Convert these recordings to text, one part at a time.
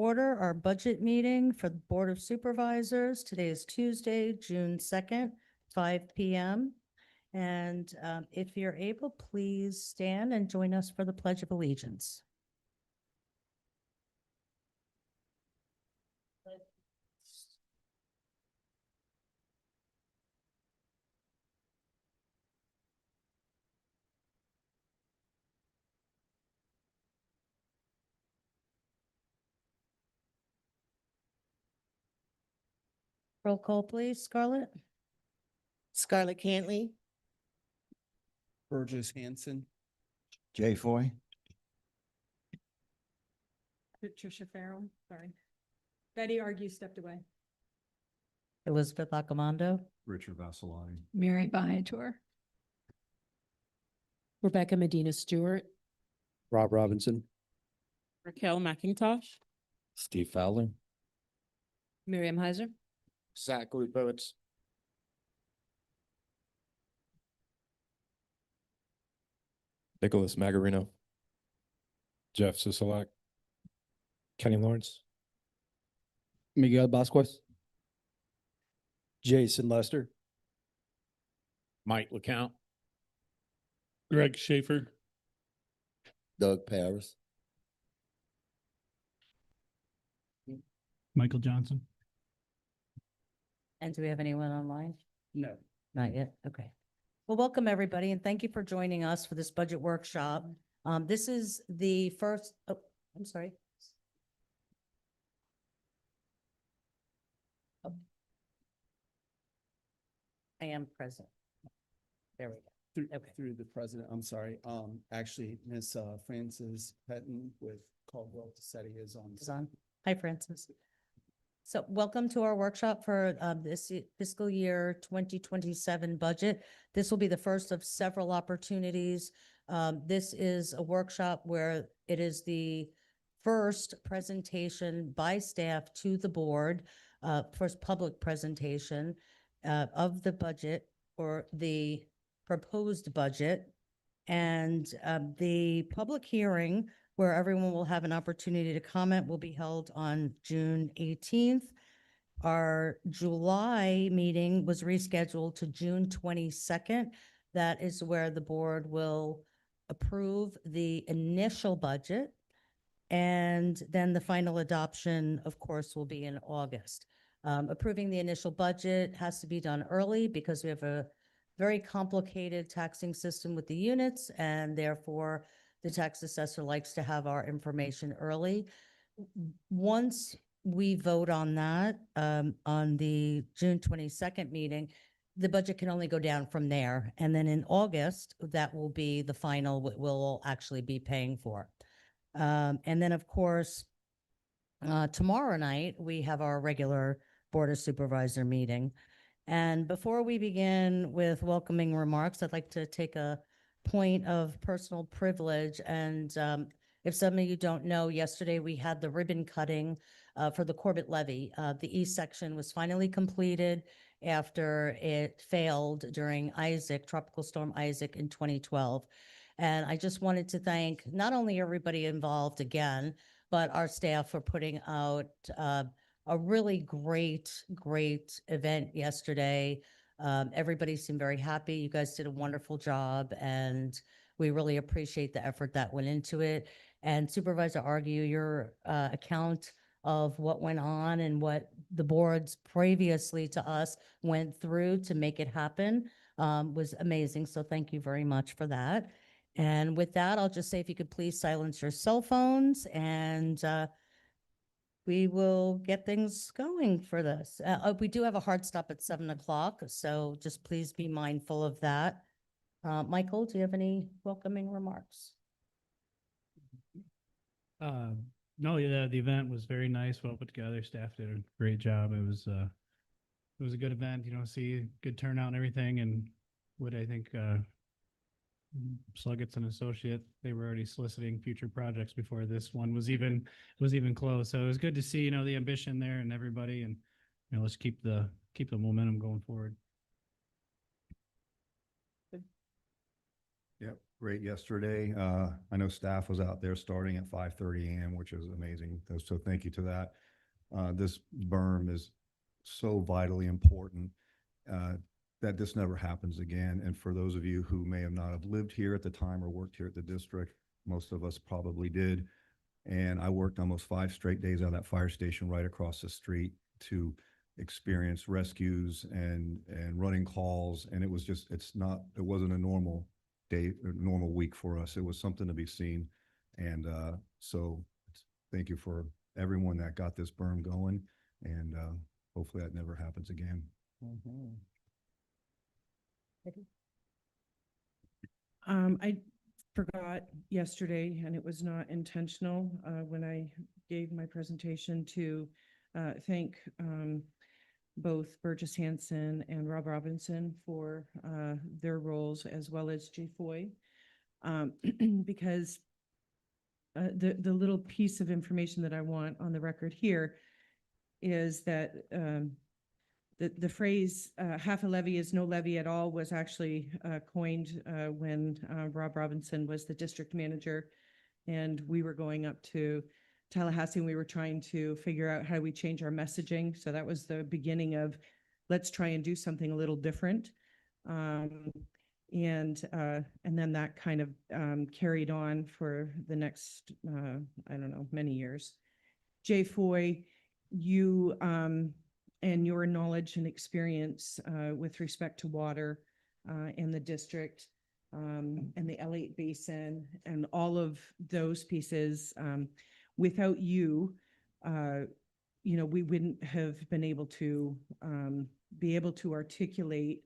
Order our budget meeting for the Board of Supervisors. Today is Tuesday, June 2nd, 5 p.m. And if you're able, please stand and join us for the Pledge of Allegiance. Roll call, please. Scarlett? Scarlett Cantley, Burgess Hanson. Jay Foy. Patricia Farrell, sorry. Betty Argue stepped away. Elizabeth Accomando? Richard Vassalani. Mary Viator. Rebecca Medina Stewart, Rob Robinson. Raquel McIntosh, Steve Fowler. Miriam Heiser, Zachary Poets. Nicholas Magarino. Jeff Sisolak. Kenny Lawrence. Miguel Vasquez. Jason Lester. Mike LeCount. Greg Schaefer. Doug Paris. Michael Johnson. And do we have anyone online? No. Not yet. Okay. Well, welcome everybody, and thank you for joining us for this budget workshop. This is the first, oh, I'm sorry. Oh. I am present. There we go. Okay. Through the president, I'm sorry. Actually, Miss Frances Petton with Caldwell Tassetti is on. Is on. Hi, Francis. So welcome to our workshop for this fiscal year 2027 budget. This will be the first of several opportunities. This is a workshop where it is the first presentation by staff to the board, first public presentation of the budget or the proposed budget. And the public hearing where everyone will have an opportunity to comment will be held on June 18th. Our July meeting was rescheduled to June 22nd. That is where the board will approve the initial budget. And then the final adoption, of course, will be in August. Approving the initial budget has to be done early because we have a very complicated taxing system with the units, and therefore the tax assessor likes to have our information early. Once we vote on that, on the June 22nd meeting, the budget can only go down from there. And then in August, that will be the final, what we'll actually be paying for. And then of course, tomorrow night, we have our regular Board of Supervisor meeting. And before we begin with welcoming remarks, I'd like to take a point of personal privilege. And if some of you don't know, yesterday we had the ribbon cutting for the Corbett levee. The east section was finally completed after it failed during Tropical Storm Isaac in 2012. And I just wanted to thank not only everybody involved again, but our staff for putting out a really great event yesterday. Everybody seemed very happy. You guys did a wonderful job, and we really appreciate the effort that went into it. And Supervisor Argue, your account of what went on and what the boards previously to us went through to make it happen was amazing. So thank you very much for that. And with that, I'll just say if you could please silence your cell phones, and we will get things going for this. We do have a hard stop at 7 o'clock, so just please be mindful of that. Michael, do you have any welcoming remarks? No, yeah, the event was very nice, well put together. Staff did a great job. It was a good event, see good turnout and everything. And what I think Sluggett's an associate, they were already soliciting future projects before this one was even closed. So it was good to see, the ambition there and everybody, and let's keep the momentum going forward. Yep, great yesterday. I know staff was out there starting at 5:30 a.m., which is amazing. So thank you to that. This berm is so vitally important that this never happens again. And for those of you who may have not have lived here at the time or worked here at the district, most of us probably did. And I worked almost 5 straight days out of that fire station right across the street to experience rescues and running calls. And it was just, it wasn't a normal day or normal week for us. It was something to be seen. And so thank you for everyone that got this berm going, and hopefully that never happens again. Mhm. I forgot yesterday, and it was not intentional, when I gave my presentation to thank both Burgess Hanson and Rob Robinson for their roles, as well as Jay Foy, because the little piece of information that I want on the record here is that the phrase half a levy is no levy at all was actually coined when Rob Robinson was the district manager, and we were going up to Tallahassee, and we were trying to figure out how we change our messaging. So that was the beginning of, let's try and do something a little different. And then that kind of carried on for the next, I don't know, many years. Jay Foy, you and your knowledge and experience with respect to water in the district and the L8 Basin and all of those pieces, without you, we wouldn't have been able to articulate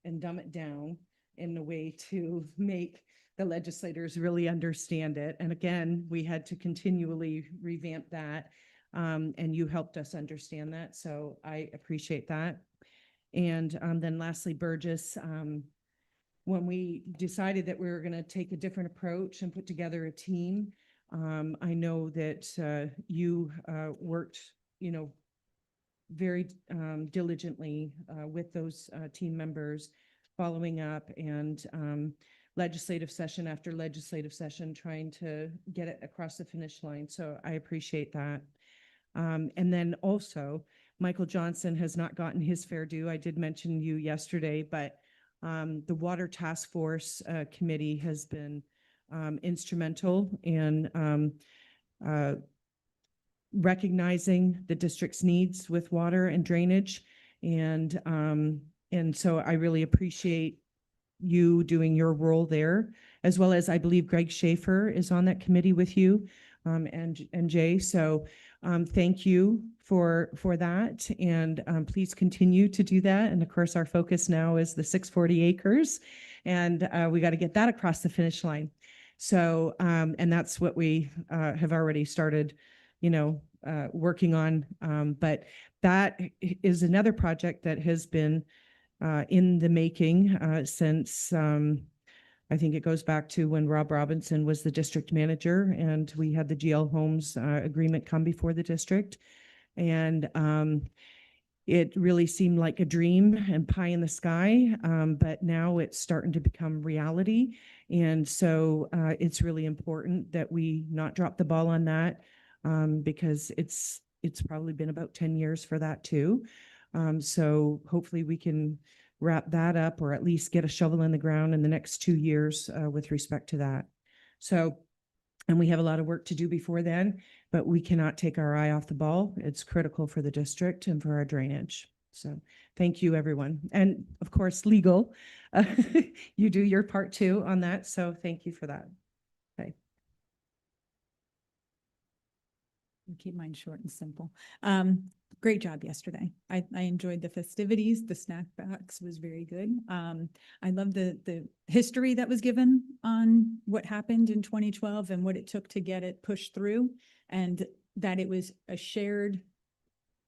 and dumb it down in a way to make the legislators really understand it. And again, we had to continually revamp that. And you helped us understand that. So I appreciate that. And then lastly, Burgess, when we decided that we were going to take a different approach and put together a team, I know that you worked, very diligently with those team members, following up and legislative session after legislative session, trying to get it across the finish line. So I appreciate that. And then also, Michael Johnson has not gotten his fair due. I did mention you yesterday, but the Water Task Force Committee has been instrumental in recognizing the district's needs with water and drainage. And so I really appreciate you doing your role there, as well as I believe Greg Schaefer is on that committee with you, and Jay. So thank you for that, and please continue to do that. And of course, our focus now is the 640 acres, and we got to get that across the finish line. So and that's what we have already started, working on. But that is another project that has been in the making since I think it goes back to when Rob Robinson was the district manager, and we had the GL Homes agreement come before the district. And it really seemed like a dream and pie in the sky, but now it's starting to become reality. And so it's really important that we not drop the ball on that, because it's probably been about 10 years for that too. So hopefully we can wrap that up, or at least get a shovel in the ground in the next 2 years with respect to that. So, and we have a lot of work to do before then, but we cannot take our eye off the ball. It's critical for the district and for our drainage. So thank you, everyone. And of course, legal, you do your part too on that. So thank you for that. Okay. Keep mine short and simple. Great job yesterday. I enjoyed the festivities. The snack box was very good. I love the history that was given on what happened in 2012 and what it took to get it pushed through, and that it was a shared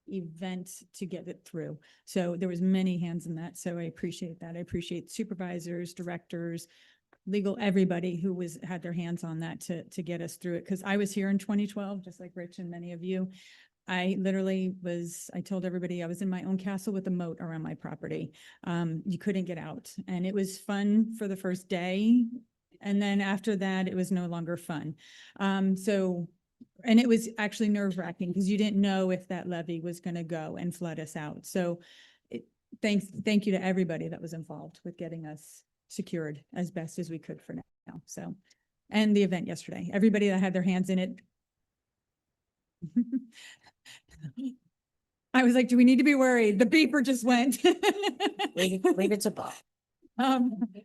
event to get it through. So there was many hands in that. So I appreciate that. I appreciate supervisors, directors, legal, everybody who had their hands on that to get us through it. Because I was here in 2012, just like Rich and many of you. I literally I told everybody I was in my own castle with a moat around my property. You couldn't get out, and it was fun for the first day. And then after that, it was no longer fun. And it was actually nerve wracking because you didn't know if that levee was going to go and flood us out. So thank you to everybody that was involved with getting us secured as best as we could for now. So, and the event yesterday, everybody that had their hands in it. I was like, do we need to be worried? The beeper just went. Leave it to Bob.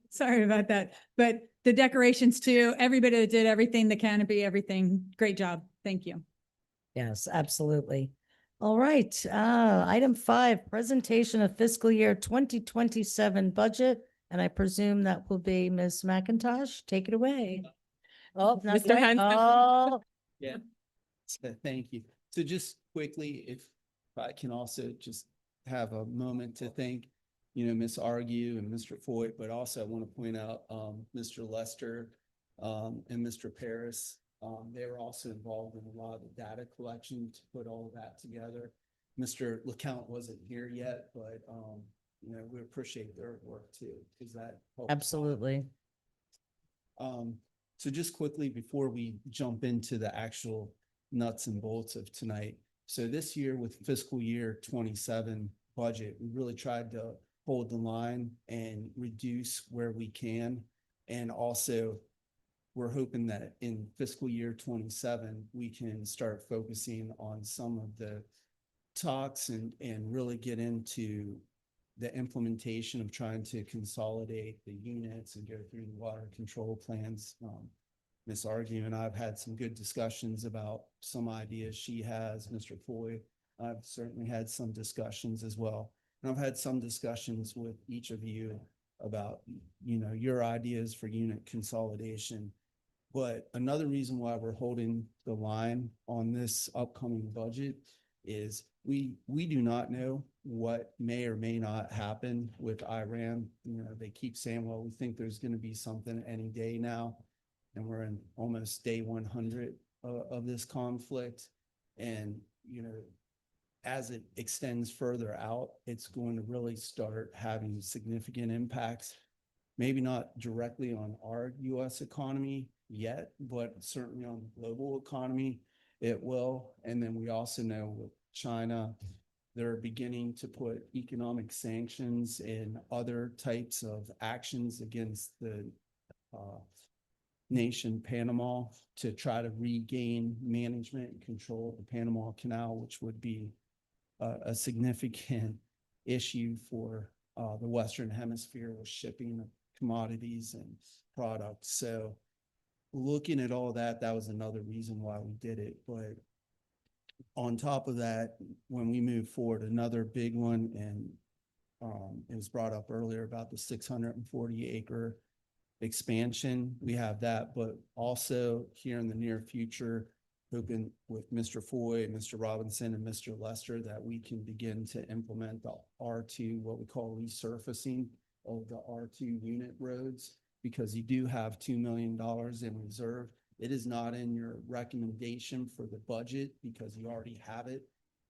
Sorry about that, but the decorations too, everybody that did everything, the canopy, everything, great job. Thank you. Yes, absolutely. All right, item 5, presentation of fiscal year 2027 budget. And I presume that will be Ms. McIntosh. Take it away. Oh, not Mr. yet. Hanson. Oh, Yeah. So thank you. So just quickly, if I can also just have a moment to thank, Ms. Argue and Mr. Foyt, but also I want to point out, Mr. Lester, and Mr. Paris. They were also involved in a lot of the data collection to put all of that together. Mr. LeCount wasn't here yet, but, we appreciate their work too, because that helped. absolutely. So just quickly before we jump into the actual nuts and bolts of tonight. So this year with fiscal year 27 budget, we really tried to hold the line and reduce where we can. And also we're hoping that in fiscal year 27, we can start focusing on some of the talks and really get into the implementation of trying to consolidate the units and go through the water control plans. Ms. Argue and I've had some good discussions about some ideas she has, Mr. Foy. I've certainly had some discussions as well. And I've had some discussions with each of you about, your ideas for unit consolidation. But another reason why we're holding the line on this upcoming budget is we do not know what may or may not happen with Iran. They keep saying, well, we think there's going to be something any day now. And we're in almost day 100 of this conflict. And, as it extends further out, it's going to really start having significant impacts, maybe not directly on our US economy yet, but certainly on the global economy, it will. And then we also know with China, they're beginning to put economic sanctions and other types of actions against the nation Panama to try to regain management and control of the Panama Canal, which would be a significant issue for the Western Hemisphere with shipping of commodities and products. So looking at all that, that was another reason why we did it. But on top of that, when we move forward, another big one, and it was brought up earlier about the 640-acre expansion. We have that, but also here in the near future, hoping with Mr. Foy, Mr. Robinson, and Mr. Lester that we can begin to implement the R2, what we call resurfacing of the R2 unit roads, because you do have $2 million in reserve. It is not in your recommendation for the budget because you already have it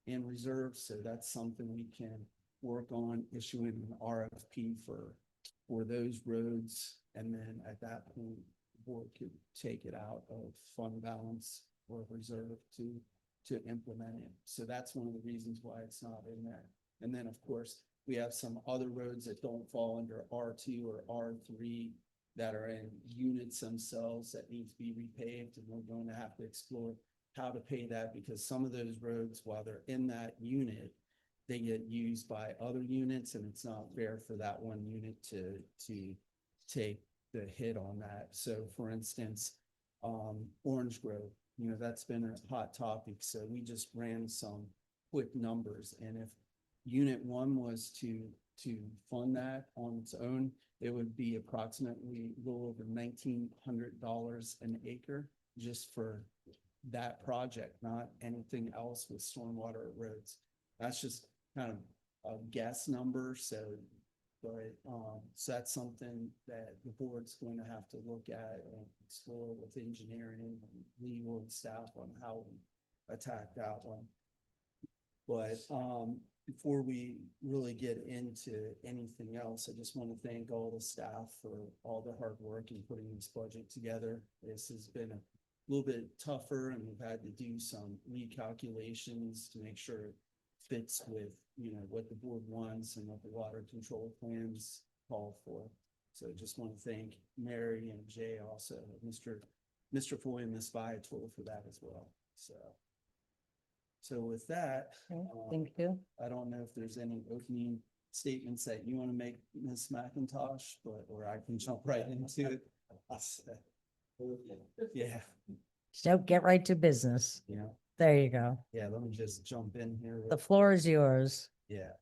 in reserve. So that's something we can work on issuing an RFP for those roads. And then at that point, the board could take it out of fund balance or reserve to implement it. So that's one of the reasons why it's not in there. And then of course, we have some other roads that don't fall under R2 or R3 that are in units themselves that need to be repaved. And we're going to have to explore how to pay that, because some of those roads, while they're in that unit, they get used by other units, and it's not fair for that one unit to take the hit on that. So for instance, Orange Grove, that's been a hot topic. So we just ran some quick numbers. And if unit 1 was to fund that on its own, it would be approximately a little over $1,900 an acre just for that project, not anything else with stormwater roads. That's just kind of a guess number. So that's something that the board's going to have to look at and explore with engineering and legal and staff on how we attack that one. But, before we really get into anything else, I just want to thank all the staff for all the hard work in putting this budget together. This has been a little bit tougher, and we've had to do some recalculations to make sure it fits with, what the board wants and what the water control plans call for. So just want to thank Mary and Jay, also Mr. Foy and Ms. Viator for that as well. So with that, Okay, thank you. I don't know if there's any opening statements that you want to make, Ms. McIntosh, or I can jump right into it. Yeah, So get right to business. yeah, There you go. yeah, let me just jump in here. The floor is yours. Yeah.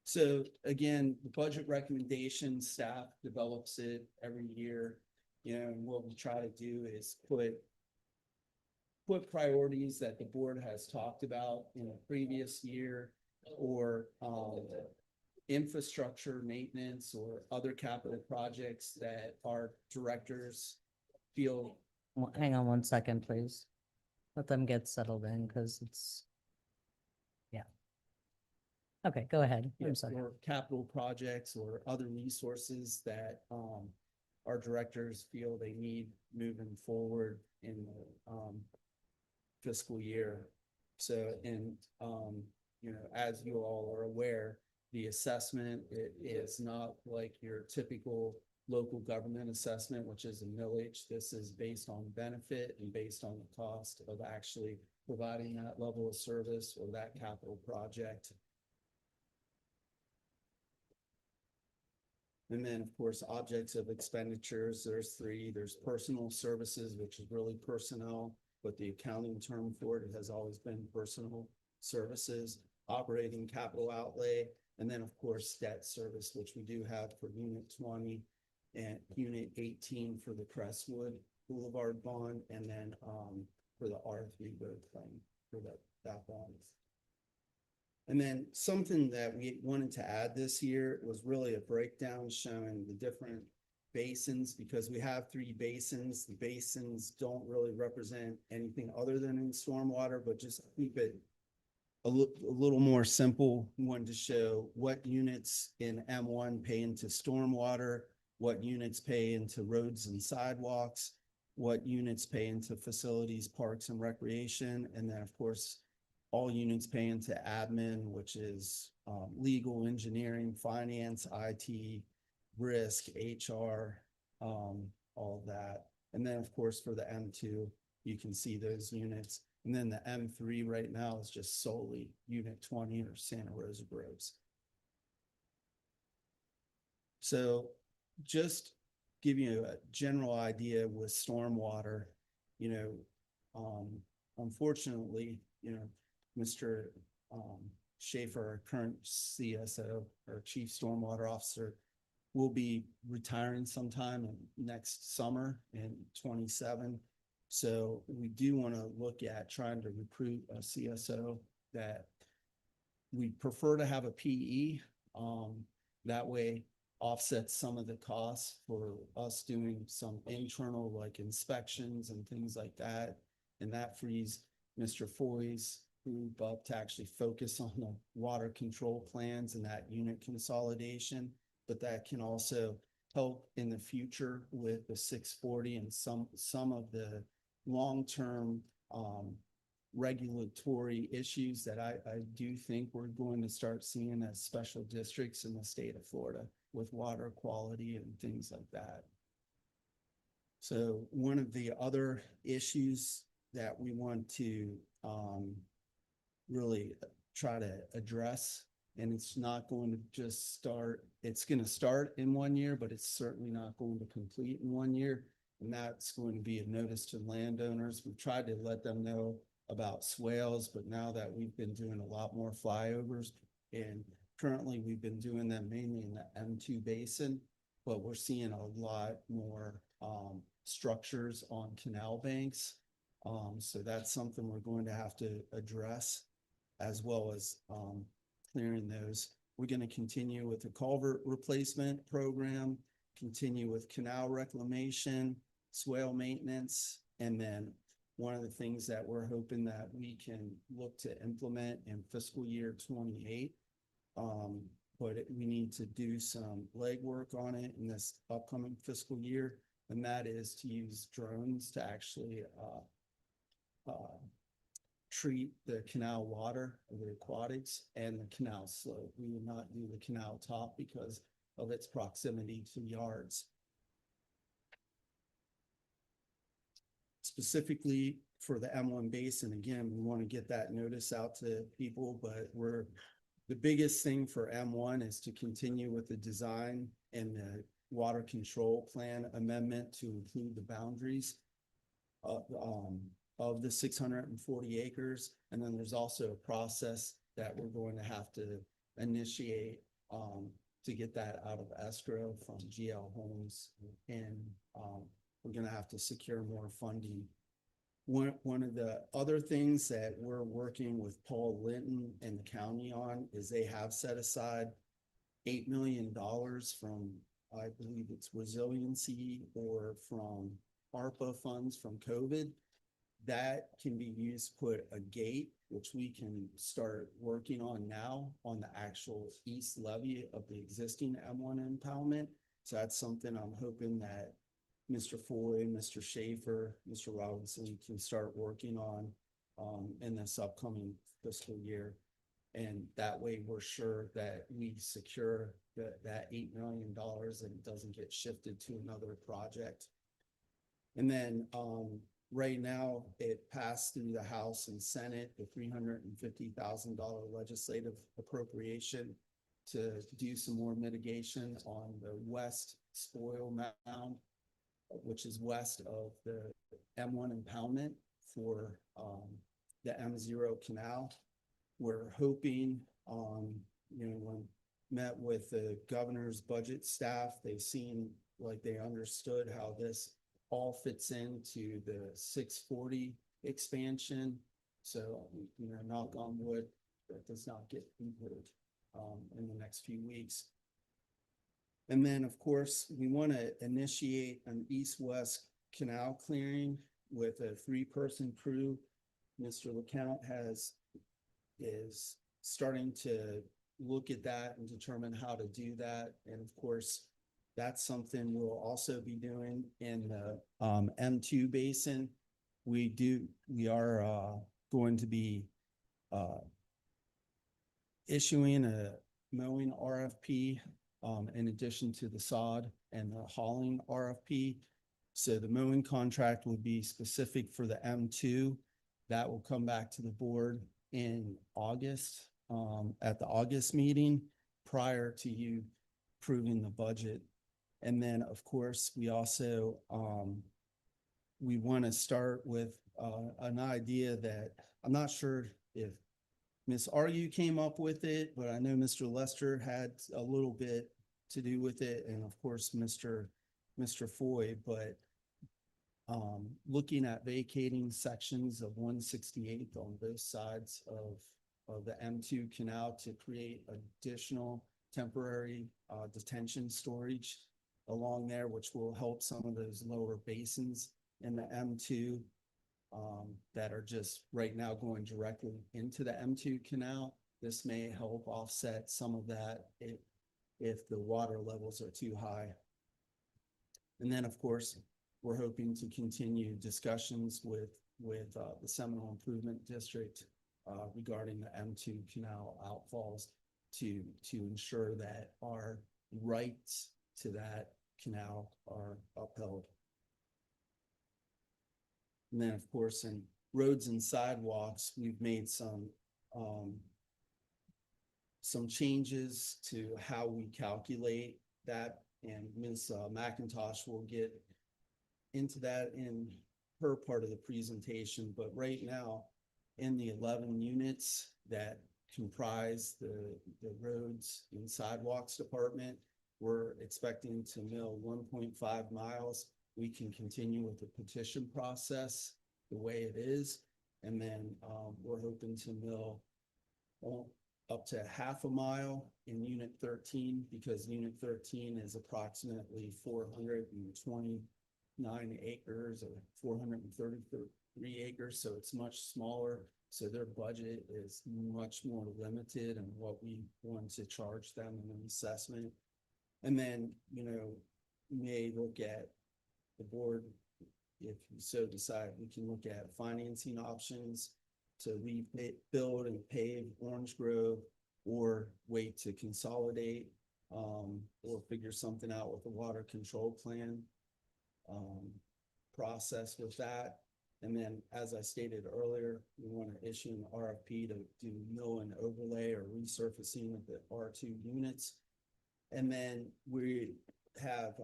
So again, the budget recommendation, staff develops it every year. And what we try to do is put priorities that the board has talked about in a previous year, or infrastructure maintenance or other capital projects that our directors feel. Hang on one second, please. Let them get settled in because it's, yeah. Okay, go ahead. I'm sorry. Or capital projects or other resources that our directors feel they need moving forward in the fiscal year. So, as you all are aware, the assessment is not like your typical local government assessment, which is a millage. This is based on benefit and based on the cost of actually providing that level of service or that capital project. And then, of course, objects of expenditures, there's three. There's personal services, which is really personnel, but the accounting term for it has always been personal services, operating capital outlay, and then, of course, debt service, which we do have for Unit 20 and Unit 18 for the Crestwood Boulevard bond, and then for the R3 road claim for that bond. And then something that we wanted to add this year was really a breakdown showing the different basins, because we have three basins. The basins don't really represent anything other than in stormwater, but just keep it a little more simple. We wanted to show what units in M1 pay into stormwater, what units pay into roads and sidewalks, what units pay into facilities, parks and recreation, and then of course, all units pay into admin, which is legal, engineering, finance, IT, risk, HR, all of that. And then, of course, for the M2, you can see those units. And then the M3 right now is just solely Unit 20 or Santa Rosa Groves. So just give you a general idea with stormwater, unfortunately, Mr. Schaefer, our current CSO, or Chief Stormwater Officer, will be retiring sometime next summer in 27. So we do want to look at trying to recruit a CSO that we prefer to have a PE. That way offsets some of the costs for us doing some internal like inspections and things like that. And that frees Mr. Foy's group up to actually focus on the water control plans and that unit consolidation, but that can also help in the future with the 640 and some of the long-term regulatory issues that I do think we're going to start seeing as special districts in the state of Florida with water quality and things like that. So one of the other issues that we want to really try to address, and it's not going to just start, it's going to start in 1 year, but it's certainly not going to complete in 1 year. And that's going to be a notice to landowners. We've tried to let them know about swales, but now that we've been doing a lot more flyovers, and currently we've been doing them mainly in the M2 basin, but we're seeing a lot more structures on canal banks. So that's something we're going to have to address, as well as clearing those. We're going to continue with the culvert replacement program, continue with canal reclamation, swale maintenance, and then one of the things that we're hoping that we can look to implement in fiscal year 28. But we need to do some legwork on it in this upcoming fiscal year, and that is to use drones to actually treat the canal water, the aquatics, and the canal slope. We will not do the canal top because of its proximity to yards. Specifically for the M1 basin, again, we want to get that notice out to people, but the biggest thing for M1 is to continue with the design and the water control plan amendment to include the boundaries of the 640 acres. And then there's also a process that we're going to have to initiate to get that out of escrow from GL Homes. And we're going to have to secure more funding. One of the other things that we're working with Paul Linton and the county on is they have set aside $8 million from, I believe it's resiliency or from ARPA funds from COVID. That can be used to put a gate, which we can start working on now on the actual east levee of the existing M1 impoundment. So that's something I'm hoping that Mr. Foy, Mr. Schaefer, Mr. Robinson can start working on in this upcoming fiscal year. And that way we're sure that we secure that $8 million and it doesn't get shifted to another project. And then right now it passed through the House and Senate, the $350,000 legislative appropriation to do some more mitigation on the west spoil mound, which is west of the M1 impoundment for the M0 canal. We're hoping, when met with the governor's budget staff, they've seen like they understood how this all fits into the 640 expansion. So, knock on wood, that does not get improved in the next few weeks. And then, of course, we want to initiate an east-west canal clearing with a 3-person crew. Mr. LeCount is starting to look at that and determine how to do that. And of course, that's something we'll also be doing in the M2 basin. We are going to be issuing a mowing RFP in addition to the sod and the hauling RFP. So the mowing contract will be specific for the M2. That will come back to the board in August, at the August meeting prior to you approving the budget. And then, of course, we also, we want to start with an idea that I'm not sure if Ms. Argue came up with it, but I know Mr. Lester had a little bit to do with it, and of course, Mr. Foy, but looking at vacating sections of 168th on both sides of the M2 canal to create additional temporary detention storage along there, which will help some of those lower basins in the M2 that are just right now going directly into the M2 canal. This may help offset some of that if the water levels are too high. And then, of course, we're hoping to continue discussions with the Seminole Improvement District regarding the M2 canal outfalls to ensure that our rights to that canal are upheld. And then, of course, in roads and sidewalks, we've made some changes to how we calculate that, and Ms. McIntosh will get into that in her part of the presentation. But right now, in the 11 units that comprise the roads and sidewalks department, we're expecting to mill 1.5 miles. We can continue with the petition process the way it is. And then we're hoping to mill up to half a mile in Unit 13, because Unit 13 is approximately 429 acres or 430 acres, so it's much smaller. So their budget is much more limited in what we want to charge them in an assessment. And then, may look at the board, if you so decide, we can look at financing options to rebuild and pave Orange Grove, or wait to consolidate, or figure something out with the water control plan process with that. And then, as I stated earlier, we want to issue an RFP to do mill and overlay or resurfacing of the R2 units. And then we have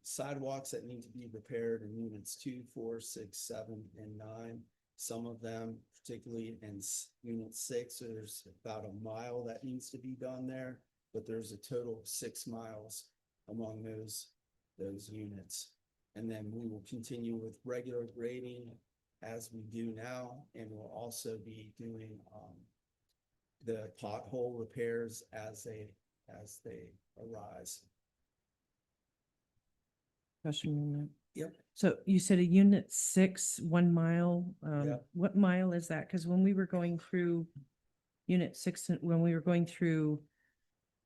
sidewalks that need to be repaired in units 2, 4, 6, 7, and 9. Some of them, particularly in unit 6, there's about a mile that needs to be done there, but there's a total of 6 miles among those units. And then we will continue with regular grading as we do now, and we'll also be doing the pothole repairs as they arise. Question on that. Yep. So you said a unit 6, 1 mile, Yep. what mile is that? Because when we were going through unit 6, when we were going through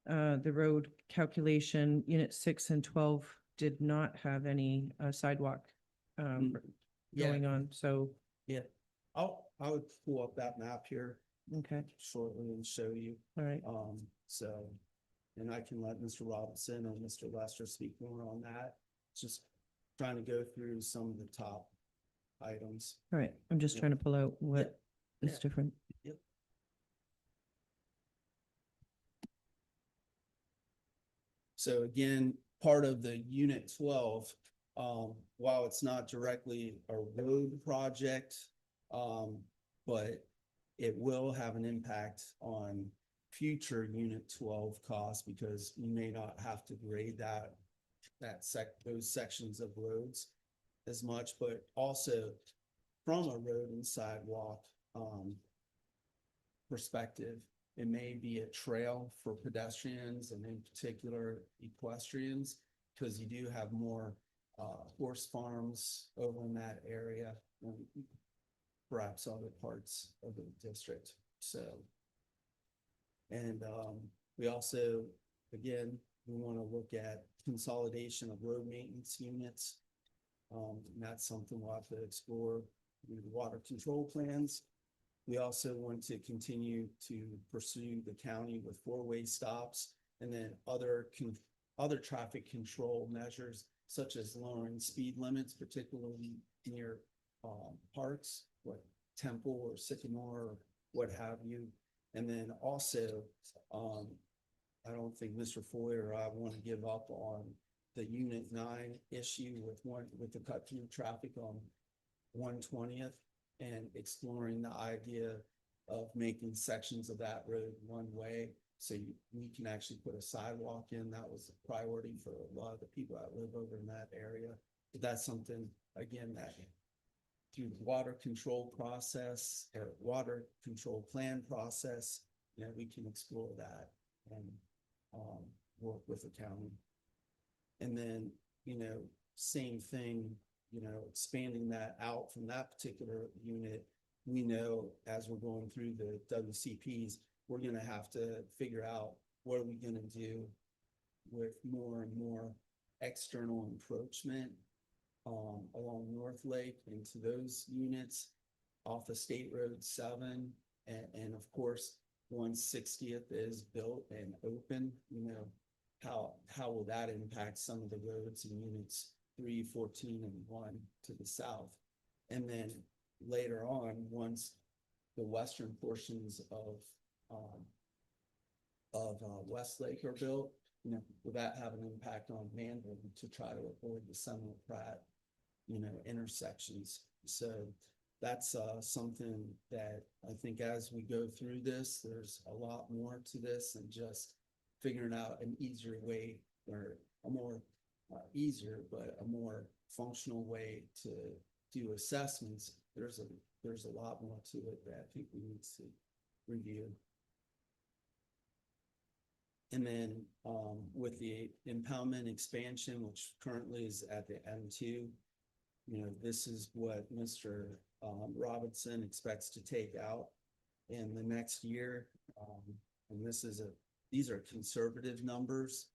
the road calculation, unit 6 and 12 did not have any sidewalk Yeah, going on, so, yeah. I would pull up that map here okay, shortly and show you. all right. So, and I can let Mr. Robinson or Mr. Lester speak more on that. Just trying to go through some of the top items. All right, I'm just Yep. trying to pull out what is Yeah. different. So again, part of the unit 12, while it's not directly a road project, but it will have an impact on future unit 12 costs, because you may not have to grade those sections of roads as much, but also from a road and sidewalk perspective, it may be a trail for pedestrians and in particular equestrians, because you do have more horse farms over in that area than perhaps other parts of the district. So, and we also, again, we want to look at consolidation of road maintenance units. And that's something we'll have to explore through the water control plans. We also want to continue to pursue the county with 4-way stops, and then other traffic control measures, such as lowering speed limits, particularly near parks, like Temple or Sycamore or what have you. And then also, I don't think Mr. Foy or I want to give up on the unit 9 issue with the cut through traffic on 120th, and exploring the idea of making sections of that road one way, so we can actually put a sidewalk in. That was a priority for a lot of the people that live over in that area. But that's something, again, that through the water control process or water control plan process, we can explore that and work with the county. And then, same thing, expanding that out from that particular unit. We know as we're going through the WCPs, we're going to have to figure out what are we going to do with more and more external encroachment along North Lake into those units off of State Road 7. And of course, 160th is built and open, how will that impact some of the roads in units 3, 14, and 1 to the south? And then later on, once the western portions of Westlake are built, will that have an impact on Manville to try to avoid the Seminole Pratt, intersections? So that's something that I think as we go through this, there's a lot more to this than just figuring out an easier way, or a more easier, but a more functional way to do assessments. There's a lot more to it that I think we need to review. And then with the impoundment expansion, which currently is at the M2, this is what Mr. Robinson expects to take out in the next year. And these are conservative numbers.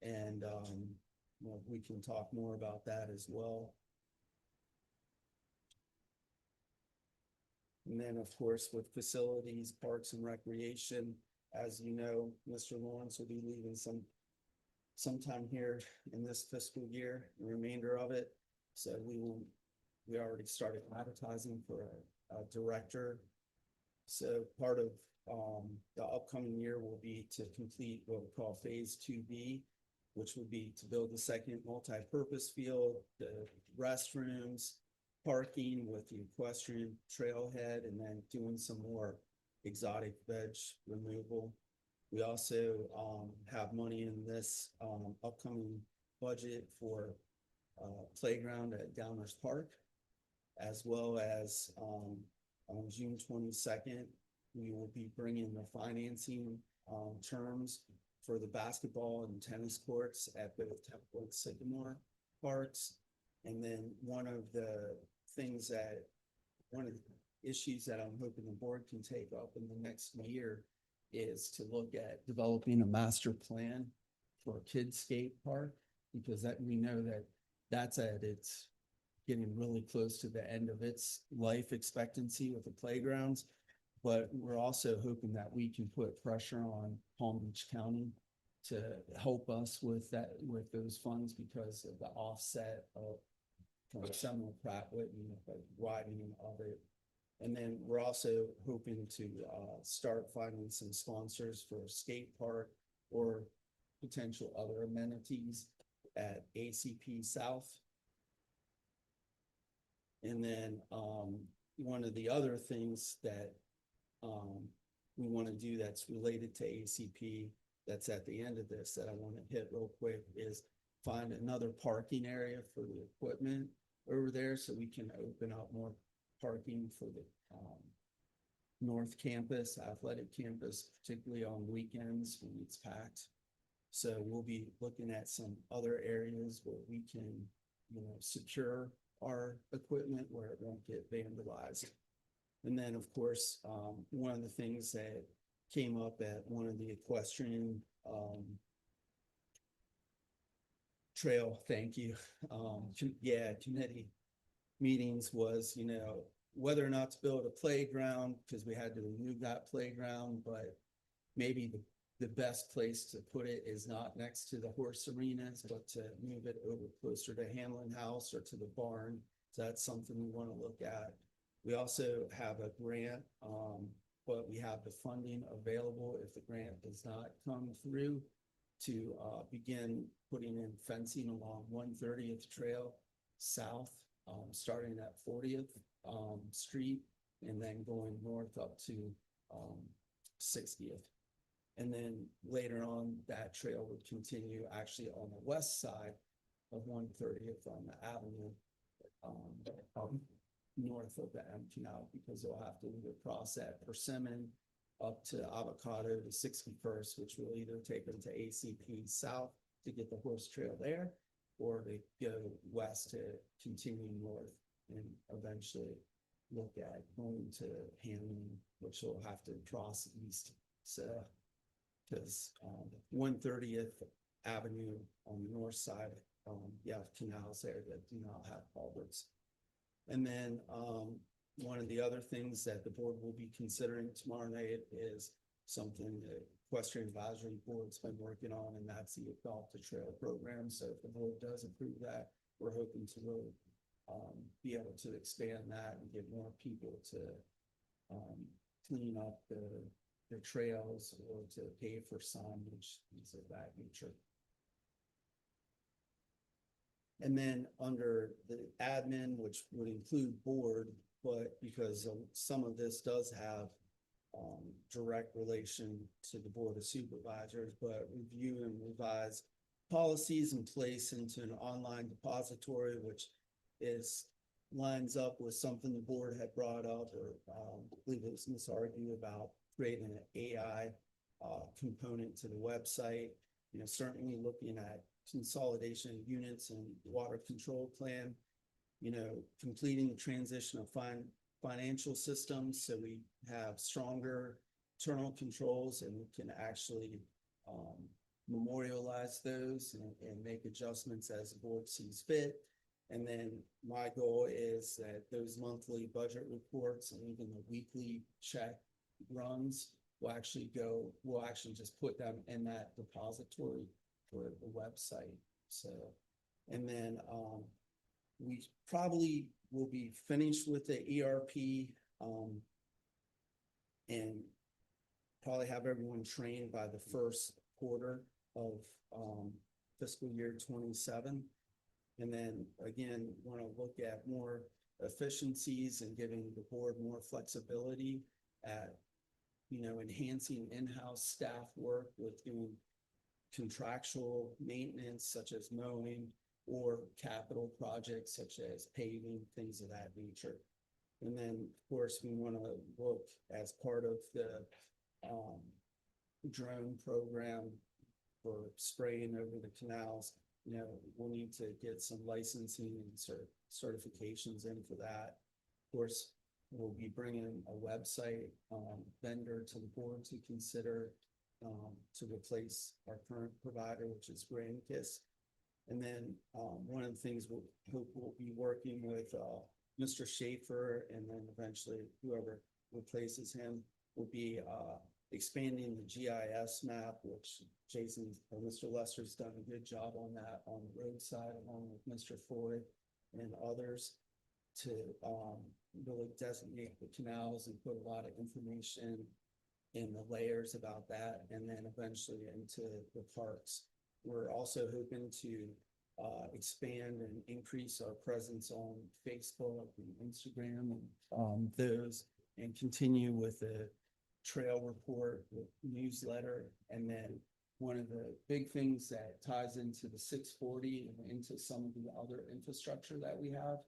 And, well, we can talk more about that as well. And then, of course, with facilities, parks and recreation, as you know, Mr. Lawrence will be leaving sometime here in this fiscal year, the remainder of it. So we already started advertising for a director. So part of the upcoming year will be to complete what we call phase 2B, which would be to build the second multi-purpose field, the restrooms, parking with the equestrian trailhead, and then doing some more exotic veg removal. We also have money in this upcoming budget for playground at Downers Park, as well as on June 22nd, we will be bringing the financing terms for the basketball and tennis courts at both Temple and Sycamore parks. And then one of the issues that I'm hoping the board can take up in the next year is to look at developing a master plan for a kids skate park, because that we know that that's it's getting really close to the end of its life expectancy with the playgrounds. But we're also hoping that we can put pressure on Palm Beach County to help us with those funds, because of the offset of from Seminole Pratt Whitney, like widening of it. And then we're also hoping to start finding some sponsors for a skate park or potential other amenities at ACP South. And then one of the other things that we want to do that's related to ACP, that's at the end of this, that I want to hit real quick, is find another parking area for the equipment over there, so we can open up more parking for the North Campus, athletic campus, particularly on weekends when it's packed. So we'll be looking at some other areas where we can, secure our equipment where it won't get vandalized. And then, of course, one of the things that came up at one of the equestrian trail, thank you, committee meetings was, whether or not to build a playground, because we had to remove that playground, but maybe the best place to put it is not next to the horse arenas, but to move it over closer to Hamlin House or to the barn. So that's something we want to look at. We also have a grant, but we have the funding available if the grant does not come through, to begin putting in fencing along 130th Trail South, starting at 40th Street, and then going north up to 60th. And then later on, that trail would continue actually on the west side of 130th on the avenue, north of the M Canal, because they'll have to either cross at Persimmon up to Avocado to 61st, which will either take them to ACP South to get the horse trail there, or they go west to continue north and eventually look at going to Hamlin, which will have to cross east. So, because 130th Avenue on the north side, you have canals there that do not have culverts. And then one of the other things that the board will be considering tomorrow night is something the Equestrian Advisory Board's been working on, and that's the Adopt a Trail program. So if the board does approve that, we're hoping to really be able to expand that and get more people to clean up the trails or to pay for signage, things of that nature. And then under the admin, which would include board, but because some of this does have direct relation to the Board of Supervisors, but review and revise policies in place into an online depository, which lines up with something the board had brought up, or I believe it was Ms. Argue about creating an AI component to the website. Certainly looking at consolidation of units and water control plan, completing the transition of financial systems, so we have stronger internal controls and we can actually memorialize those and make adjustments as the board sees fit. And then my goal is that those monthly budget reports and even the weekly check runs will actually we'll actually just put them in that depository for the website. So, and then we probably will be finished with the ERP and probably have everyone trained by the first quarter of fiscal year 27. And then again, want to look at more efficiencies and giving the board more flexibility at, enhancing in-house staff work with doing contractual maintenance such as mowing or capital projects such as paving, things of that nature. And then, of course, we want to look as part of the drone program for spraying over the canals. We'll need to get some licensing and certifications in for that. Of course, we'll be bringing a website vendor to the board to consider to replace our current provider, which is Grandkiss. And then one of the things we'll be working with Mr. Schaefer, and then eventually whoever replaces him will be expanding the GIS map, which Jason or Mr. Lester's done a good job on that on the roadside, along with Mr. Floyd and others, to really designate the canals and put a lot of information in the layers about that, and then eventually into the parks. We're also hoping to expand and increase our presence on Facebook and Instagram and those, and continue with the trail report, the newsletter. And then one of the big things that ties into the 640 and into some of the other infrastructure that we have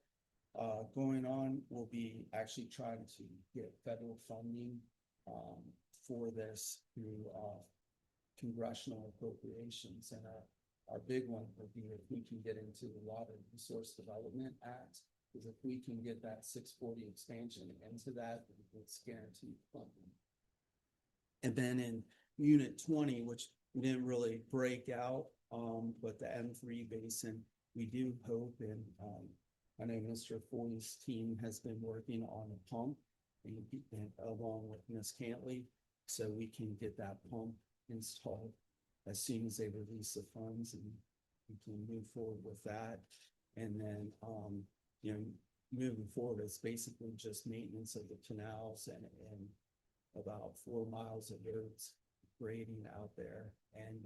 going on will be actually trying to get federal funding for this through congressional appropriations. And our big one would be if we can get into the Water Resource Development Act, because if we can get that 640 expansion into that, it's guaranteed funding. And then in Unit 20, which we didn't really break out, but the M3 basin, we do hope, and I know Mr. Foy's team has been working on a pump and along with Ms. Cantley, so we can get that pump installed as soon as they release the funds, and we can move forward with that. And then, moving forward, it's basically just maintenance of the canals and about 4 miles of roads grading out there. And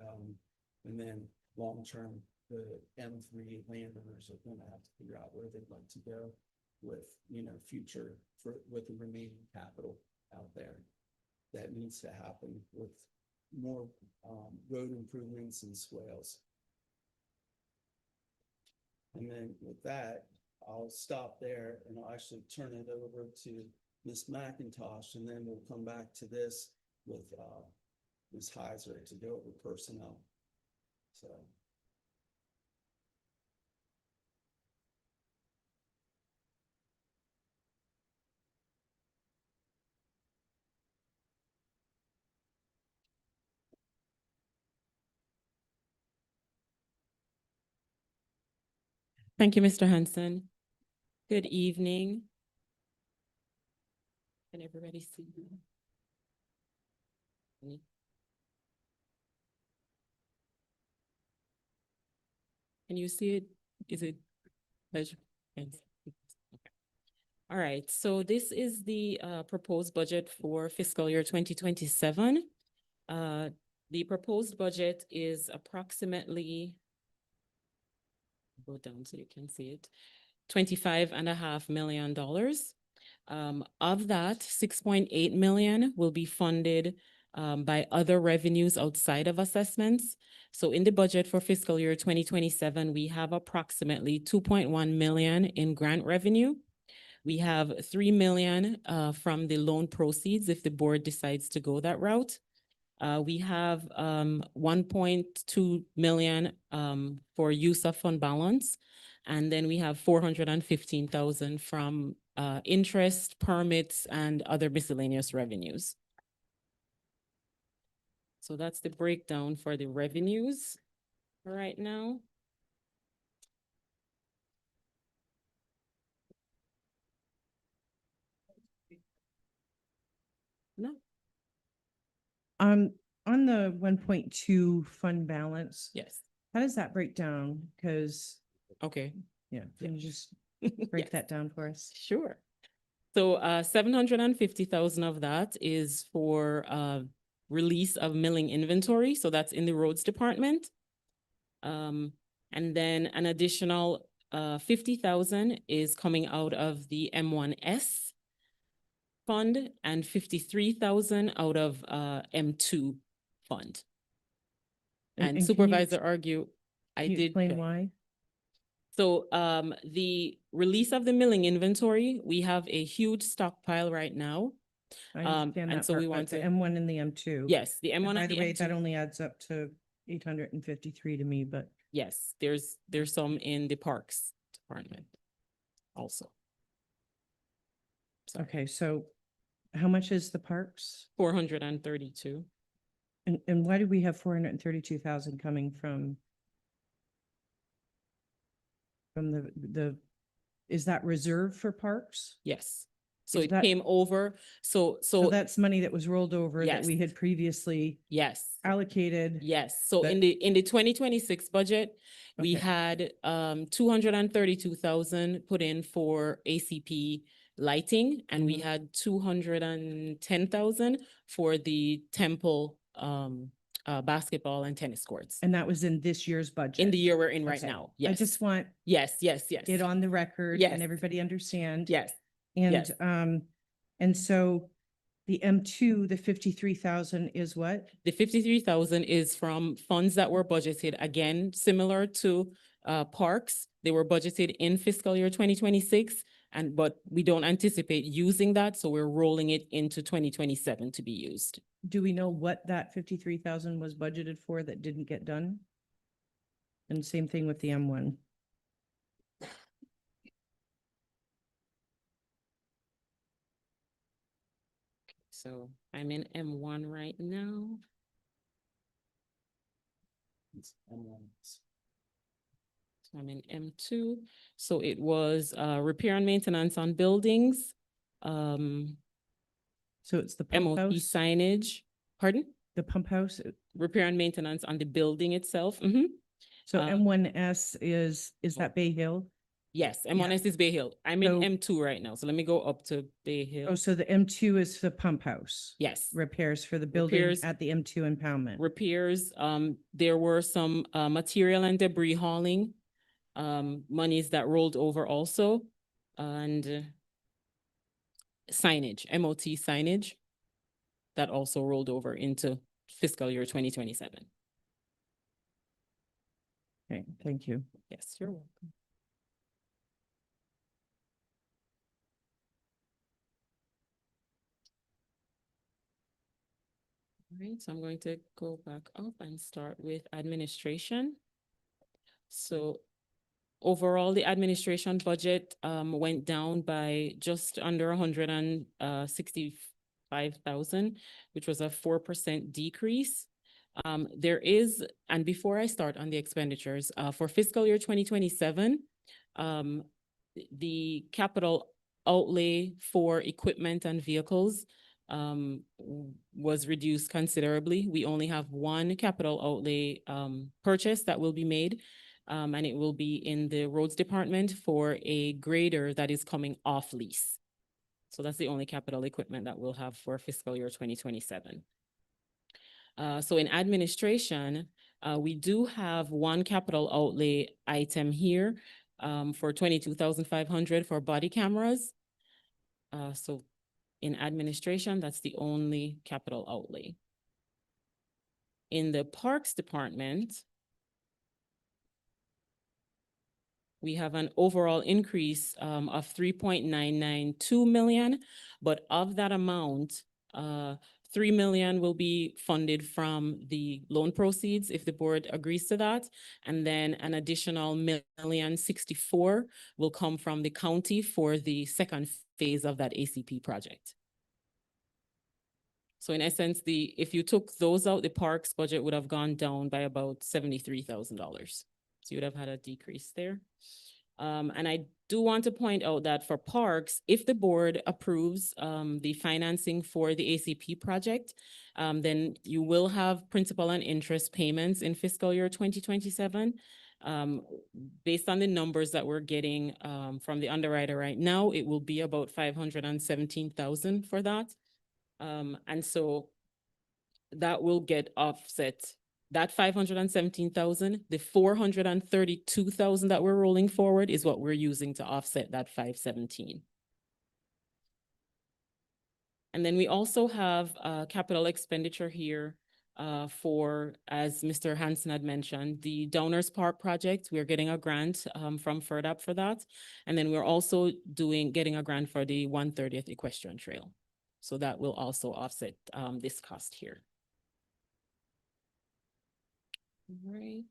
then long-term, the M3 landowners are going to have to figure out where they'd like to go with, future with the remaining capital out there. That needs to happen with more road improvements and swales. And then with that, I'll stop there and I'll actually turn it over to Ms. McIntosh, and then we'll come back to this with Ms. Heiser to go over personnel. So. Thank you, Mr. Hanson. Good evening. Can everybody see me? Can you see it? Is it? Yes. Okay. All right, so this is the proposed budget for fiscal year 2027. The proposed budget is approximately, go down so you can see it, $25.5 million. Of that, 6.8 million will be funded by other revenues outside of assessments. So in the budget for fiscal year 2027, we have approximately 2.1 million in grant revenue. We have 3 million from the loan proceeds if the board decides to go that route. We have 1.2 million for use of fund balance. And then we have 415,000 from interest, permits, and other miscellaneous revenues. So that's the breakdown for the revenues right now. No, On the 1.2 fund balance, yes, how does that break down? Because, okay. yeah, can you just break Yes. that down for us? Sure. So 750,000 of that is for release of milling inventory. So that's in the roads department. And then an additional 50,000 is coming out of the M1S fund and 53,000 out of M2 fund. And can you Supervisor argue, I Can you did. explain why? So the release of the milling inventory, we have a huge stockpile right now. I understand And that so we part, want but the to, M1 and the M2. yes, the And M1 by and the the way, that M2. only adds up to 853 to me, but Yes, there's some in the parks department also. Sorry. okay, so how much is the parks? 432. And why do we have 432,000 coming from the, is that reserved for parks? Yes. So Is it that- came over. So So that's money that was rolled over that we Yes. had previously yes. allocated. Yes, so That- in the 2026 budget, we Okay. had 232,000 put in for ACP lighting, and we Mhm. had 210,000 for the temple basketball and tennis courts. And that was in this year's budget. In the year we're in right Okay. now, I yes. just want Yes, yes, yes. it on the record Yes. and everybody understand. Yes, And, yes. and so the M2, the 53,000 is what? The 53,000 is from funds that were budgeted, again, similar to parks. They were budgeted in fiscal year 2026, but we don't anticipate using that, so we're rolling it into 2027 to be used. Do we know what that 53,000 was budgeted for that didn't get done? And same thing with the M1. So I'm in M1 right now. So I'm in M2. So it was repair and maintenance on buildings, So it's the pump MOT house, signage, pardon? the pump house. Repair and maintenance on the building itself. Mhm. So Uh, M1S is that Bay Hill? Yes, M1S is Bay Hill. I'm in So- M2 right now, so let me go up to Bay Oh, Hill. so the M2 is the pump house? Yes, Repairs for the building Repairs- at the M2 impoundment. repairs, there were some material and debris hauling monies that rolled over also, and signage, MOT signage that also rolled over into fiscal year 2027. Okay, thank you. Yes, you're welcome. All right, so I'm going to go back up and start with administration. So overall, the administration budget went down by just under 165,000, which was a 4% decrease. There is, and before I start on the expenditures, for fiscal year 2027, the capital outlay for equipment and vehicles was reduced considerably. We only have one capital outlay purchase that will be made, and it will be in the roads department for a grader that is coming off lease. So that's the only capital equipment that we'll have for fiscal year 2027. So in administration, we do have one capital outlay item here for 22,500 for body cameras. So in administration, that's the only capital outlay. In the parks department, we have an overall increase of 3.992 million, but of that amount, 3 million will be funded from the loan proceeds if the board agrees to that. And then an additional 1,064,000 will come from the county for the second phase of that ACP project. So in essence, if you took those out, the parks budget would have gone down by about $73,000. So you would have had a decrease there. And I do want to point out that for parks, if the board approves the financing for the ACP project, then you will have principal and interest payments in fiscal year 2027. Based on the numbers that we're getting from the underwriter right now, it will be about 517,000 for that. And so that will get offset. That 517,000, the 432,000 that we're rolling forward is what we're using to offset that 517. And then we also have capital expenditure here for, as Mr. Hansen had mentioned, the Downers Park project. We're getting a grant from FERDAP for that. And then we're also getting a grant for the 130th Equestrian Trail. So that will also offset this cost here. All right.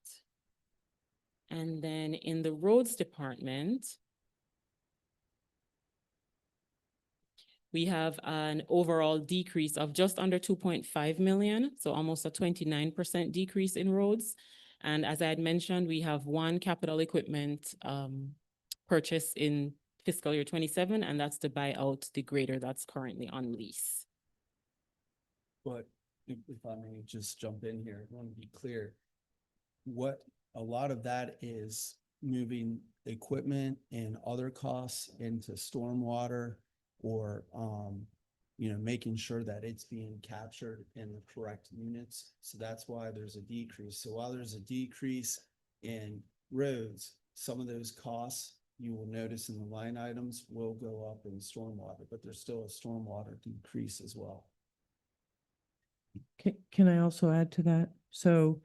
And then in the roads department, we have an overall decrease of just under 2.5 million, so almost a 29% decrease in roads. And as I had mentioned, we have one capital equipment purchase in fiscal year 27, and that's to buy out the grader that's currently on lease. But if I may just jump in here, I want to be clear. What a lot of that is moving equipment and other costs into stormwater or, making sure that it's being captured in the correct units. So that's why there's a decrease. So while there's a decrease in roads, some of those costs you will notice in the line items will go up in stormwater, but there's still a stormwater decrease as well. Can I also add to that? So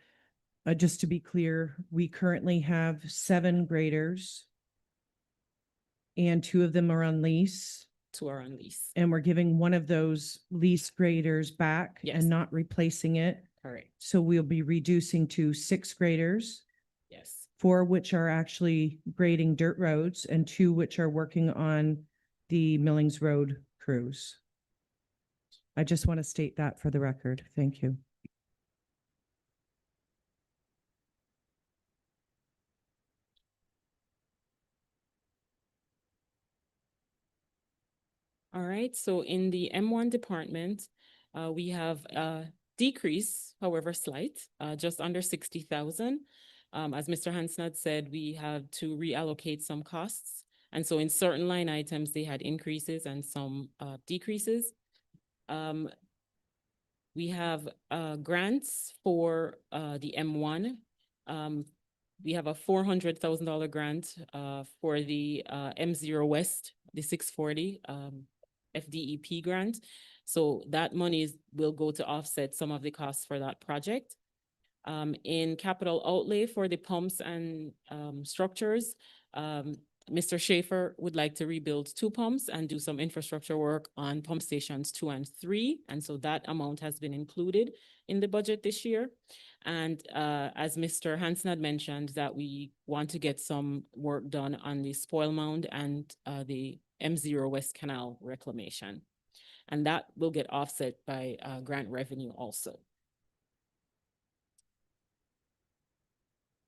just to be clear, we currently have 7 graders and 2 of them are on lease. 2 are on lease. And we're giving one of those lease graders back Yes. and not replacing it. Correct. So we'll be reducing to 6 graders, Yes. 4 which are actually grading dirt roads and 2 which are working on the Millings Road crews. I just want to state that for the record. Thank you. All right, so in the M1 department, we have a decrease, however slight, just under 60,000. As Mr. Hansen had said, we had to reallocate some costs. And so in certain line items, they had increases and some decreases. We have grants for the M1. We have a $400,000 grant for the M0 West, the 640 FDEP grant. So that money will go to offset some of the costs for that project. In capital outlay for the pumps and structures, Mr. Schaefer would like to rebuild 2 pumps and do some infrastructure work on pump stations 2 and 3. And so that amount has been included in the budget this year. And as Mr. Hansen had mentioned, that we want to get some work done on the spoil mound and the M0 West Canal reclamation. And that will get offset by grant revenue also.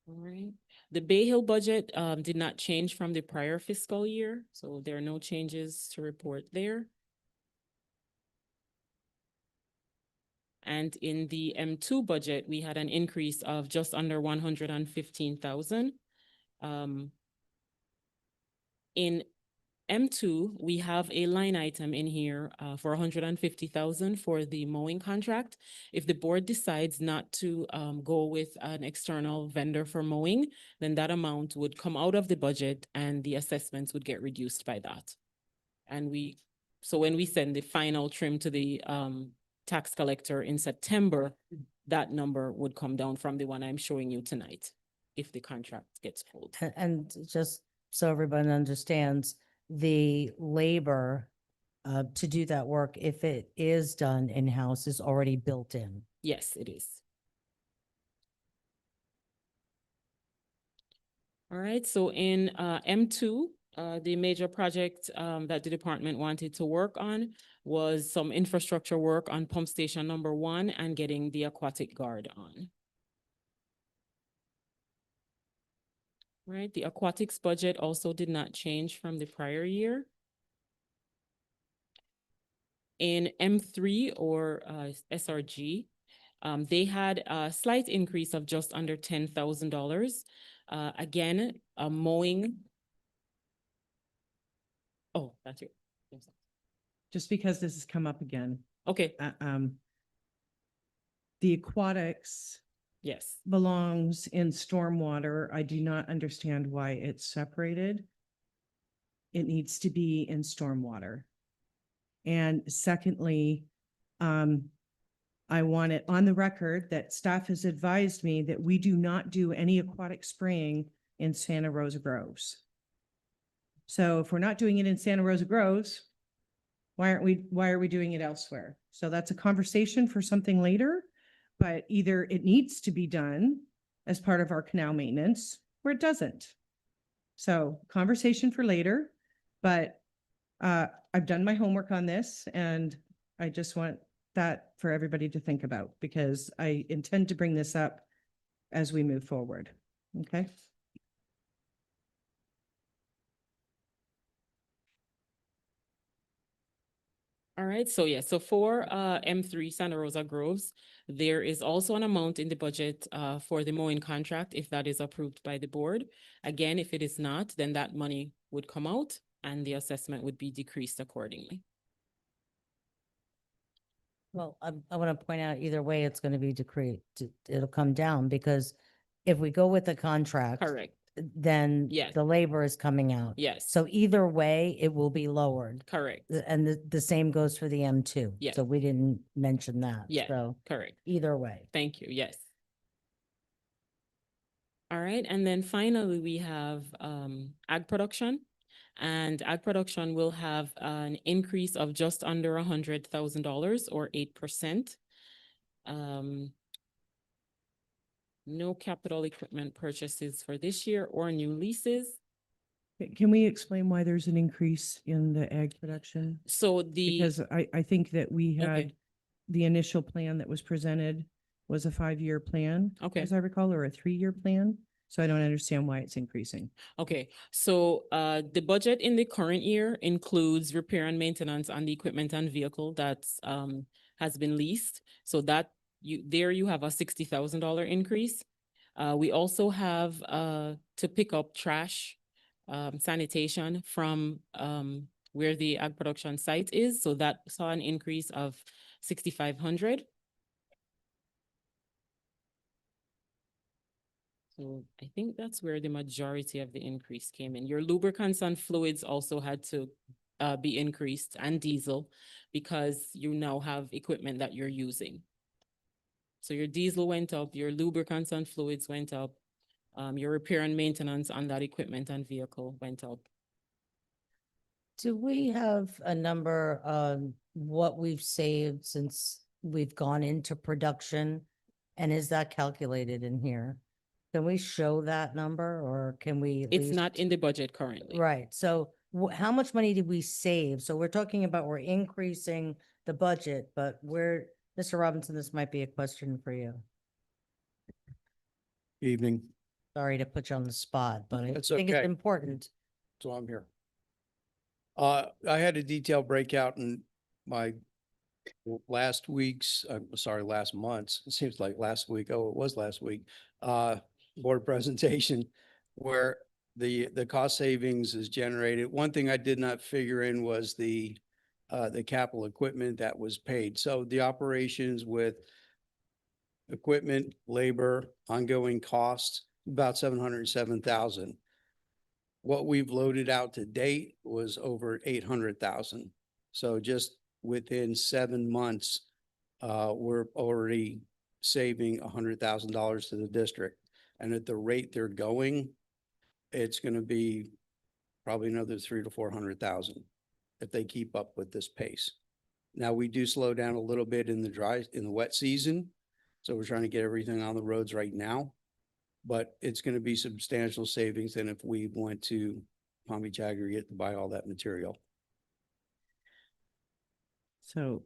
All right. The Bay Hill budget did not change from the prior fiscal year, so there are no changes to report there. And in the M2 budget, we had an increase of just under 115,000. In M2, we have a line item in here for 150,000 for the mowing contract. If the board decides not to go with an external vendor for mowing, then that amount would come out of the budget and the assessments would get reduced by that. And so when we send the final trim to the tax collector in September, that number would come down from the one I'm showing you tonight if the contract gets pulled. And just so everyone understands, the labor to do that work, if it is done in-house, is already built in. Yes, it is. All right, so in M2, the major project that the department wanted to work on was some infrastructure work on pump station number 1 and getting the aquatic guard on. Right, the aquatics budget also did not change from the prior year. In M3 or SRG, they had a slight increase of just under $10,000. Again, mowing. Oh, that's it. Just because this has come up again. Okay, The aquatics yes, belongs in stormwater. I do not understand why it's separated. It needs to be in stormwater. And secondly, I want it on the record that staff has advised me that we do not do any aquatic spraying in Santa Rosa Groves. So if we're not doing it in Santa Rosa Groves, why are we doing it elsewhere? So that's a conversation for something later, but either it needs to be done as part of our canal maintenance or it doesn't. So conversation for later, but I've done my homework on this and I just want that for everybody to think about because I intend to bring this up as we move forward. Okay. all right, so yeah, so for M3 Santa Rosa Groves, there is also an amount in the budget for the mowing contract if that is approved by the board. Again, if it is not, then that money would come out and the assessment would be decreased accordingly. Well, I want to point out either way, it's going to be decreased. It'll come down because if we go with the contract, Correct, then Yes. the labor is coming out. yes, So either way, it will be lowered. correct, And the same goes for the M2. Yes. So we didn't mention that. Yes. So correct. either way. Thank you, yes. All right, and then finally, we have ag production. And ag production will have an increase of just under $100,000 or 8%. No capital equipment purchases for this year or new leases. Can we explain why there's an increase in the ag production? So the, Because I think that we Okay. had the initial plan that was presented was a 5-year plan. Okay. As I recall, or a 3-year plan. So I don't understand why it's increasing. okay, so the budget in the current year includes repair and maintenance on the equipment and vehicle that's has been leased. So that you have a $60,000 increase. We also have to pick up trash, sanitation from where the ag production site is. So that saw an increase of 6,500. So I think that's where the majority of the increase came in. Your lubricants and fluids also had to be increased, and diesel, because you now have equipment that you're using. So your diesel went up, your lubricants and fluids went up, your repair and maintenance on that equipment and vehicle went up. Do we have a number on what we've saved since we've gone into production? And is that calculated in here? Can we show that number or can we? at It's not least- in the budget currently. Right, so how much money did we save? So we're talking about we're increasing the budget, but Mr. Robinson, this might be a question for you. Evening, Sorry to put you on the spot, but I That's think it's okay. important. so I'm here. I had a detailed breakout in my last week's, last month's, it seems like last week, oh, it was last week, board presentation where the cost savings is generated. One thing I did not figure in was the capital equipment that was paid. So the operations with equipment, labor, ongoing costs, about 707,000. What we've loaded out to date was over 800,000. So just within 7 months, we're already saving $100,000 to the district. And at the rate they're going, it's going to be probably another 300,000 to 400,000. if they keep up with this pace. Now, we do slow down a little bit in the wet season. So we're trying to get everything on the roads right now. But it's going to be substantial savings than if we went to Palm Beach Aggregate to buy all that material. So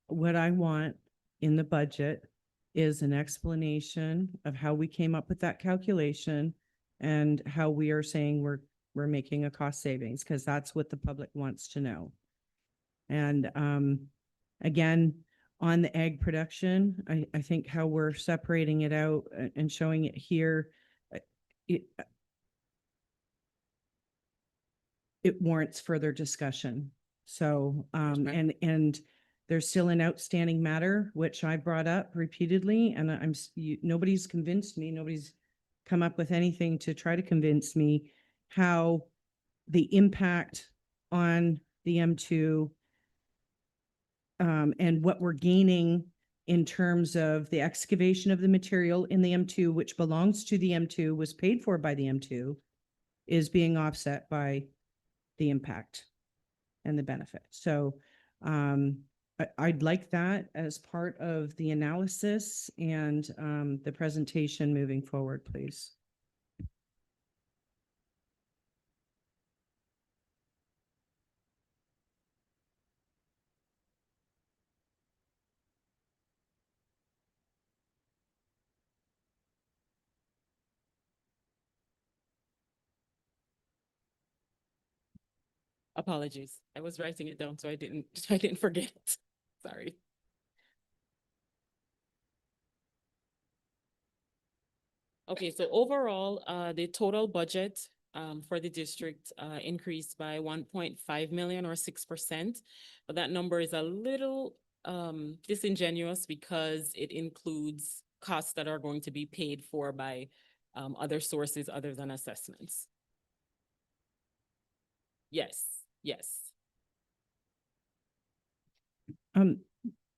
what I want in the budget is an explanation of how we came up with that calculation and how we are saying we're making a cost savings, because that's what the public wants to know. And again, on the ag production, I think how we're separating it out and showing it here, it warrants further discussion. So, ma'am. and there's still an outstanding matter, which I brought up repeatedly, and nobody's convinced me, nobody's come up with anything to try to convince me how the impact on the M2 and what we're gaining in terms of the excavation of the material in the M2, which belongs to the M2, was paid for by the M2, is being offset by the impact and the benefit. So I'd like that as part of the analysis and the presentation moving forward, please. Apologies. I was writing it down, so I didn't forget it. Sorry. Okay, so overall, the total budget for the district increased by 1.5 million or 6%. But that number is a little disingenuous because it includes costs that are going to be paid for by other sources other than assessments. Yes, yes.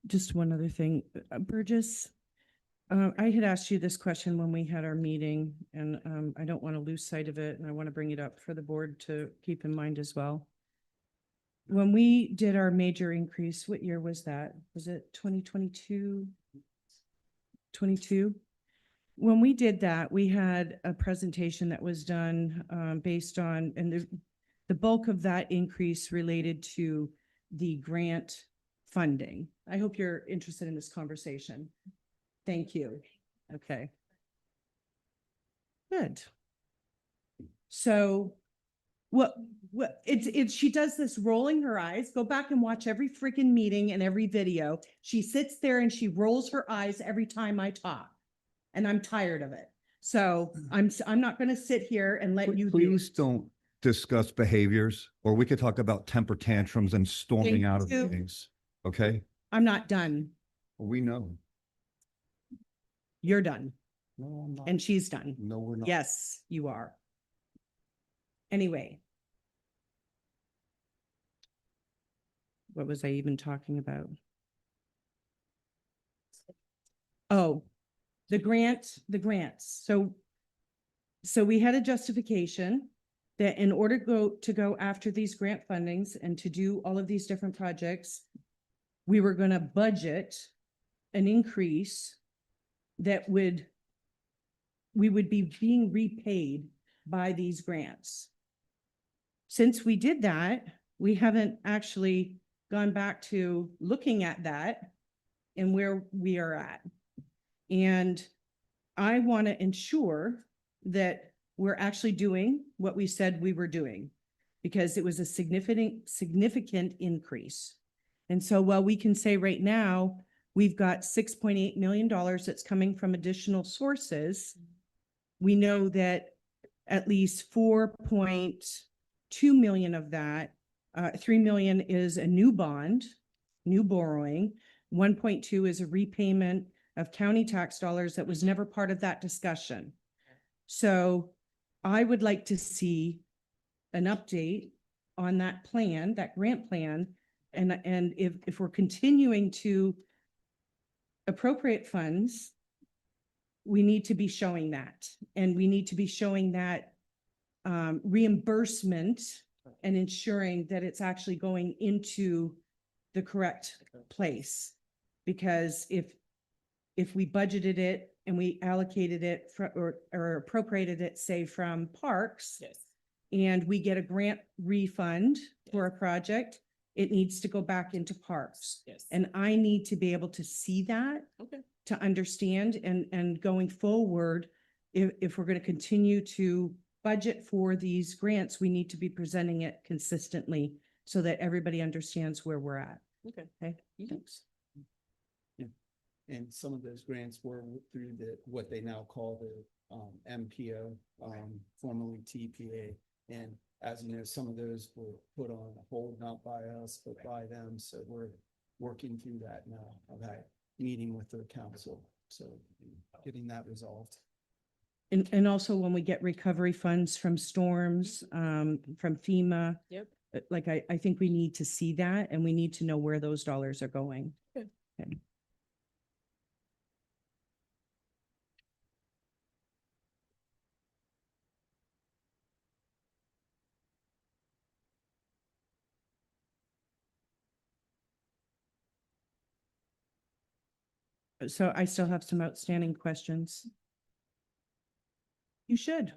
Just one other thing, Burgess. I had asked you this question when we had our meeting, and I don't want to lose sight of it, and I want to bring it up for the board to keep in mind as well. When we did our major increase, what year was that? Was it 2022? 22? When we did that, we had a presentation that was done based on, and the bulk of that increase related to the grant funding. I hope you're interested in this conversation. Thank you. Okay. Good. So she does this rolling her eyes. Go back and watch every freaking meeting and every video. She sits there and she rolls her eyes every time I talk. And I'm tired of it. So I'm not going to sit here and let you do Please it. don't discuss behaviors, or we could talk about temper tantrums and storming Thank out of you. meetings. Okay? I'm not done. We know. You're done. No, I'm not. And she's done. No, we're not. Yes, you are. Anyway. What was I even talking about? Oh, the grants. So we had a justification that in order to go after these grant fundings and to do all of these different projects, we were going to budget an increase that we would be being repaid by these grants. Since we did that, we haven't actually gone back to looking at that and where we are at. And I want to ensure that we're actually doing what we said we were doing, because it was a significant increase. And so while we can say right now, we've got $6.8 million that's coming from additional sources, we know that at least 4.2 million of that, 3 million is a new bond, new borrowing. 1.2 is a repayment of county tax dollars that was never part of that discussion. So I would like to see an update on that plan, that grant plan. And if we're continuing to appropriate funds, we need to be showing that. And we need to be showing that reimbursement and ensuring that it's actually going into the correct place. Because if we budgeted it and we allocated it or appropriated it, say from parks, Yes. and we get a grant refund for a project, it needs to go back into parks. Yes. And I need to be able to see that Okay. to understand and going forward, if we're going to continue to budget for these grants, we need to be presenting it consistently so that everybody understands where we're at. Okay. Okay, Mhm. thanks. Yeah. And some of those grants were through what they now call the MPO, formerly TPA. And as you know, some of those were put on hold, not by us, but by them. So we're working through that now. I've had meeting with their council, so getting that resolved. And also when we get recovery funds from storms, from FEMA, Yep. like I think we need to see that and we need to know where those dollars are going. Good. Okay. So I still have some outstanding questions. You should.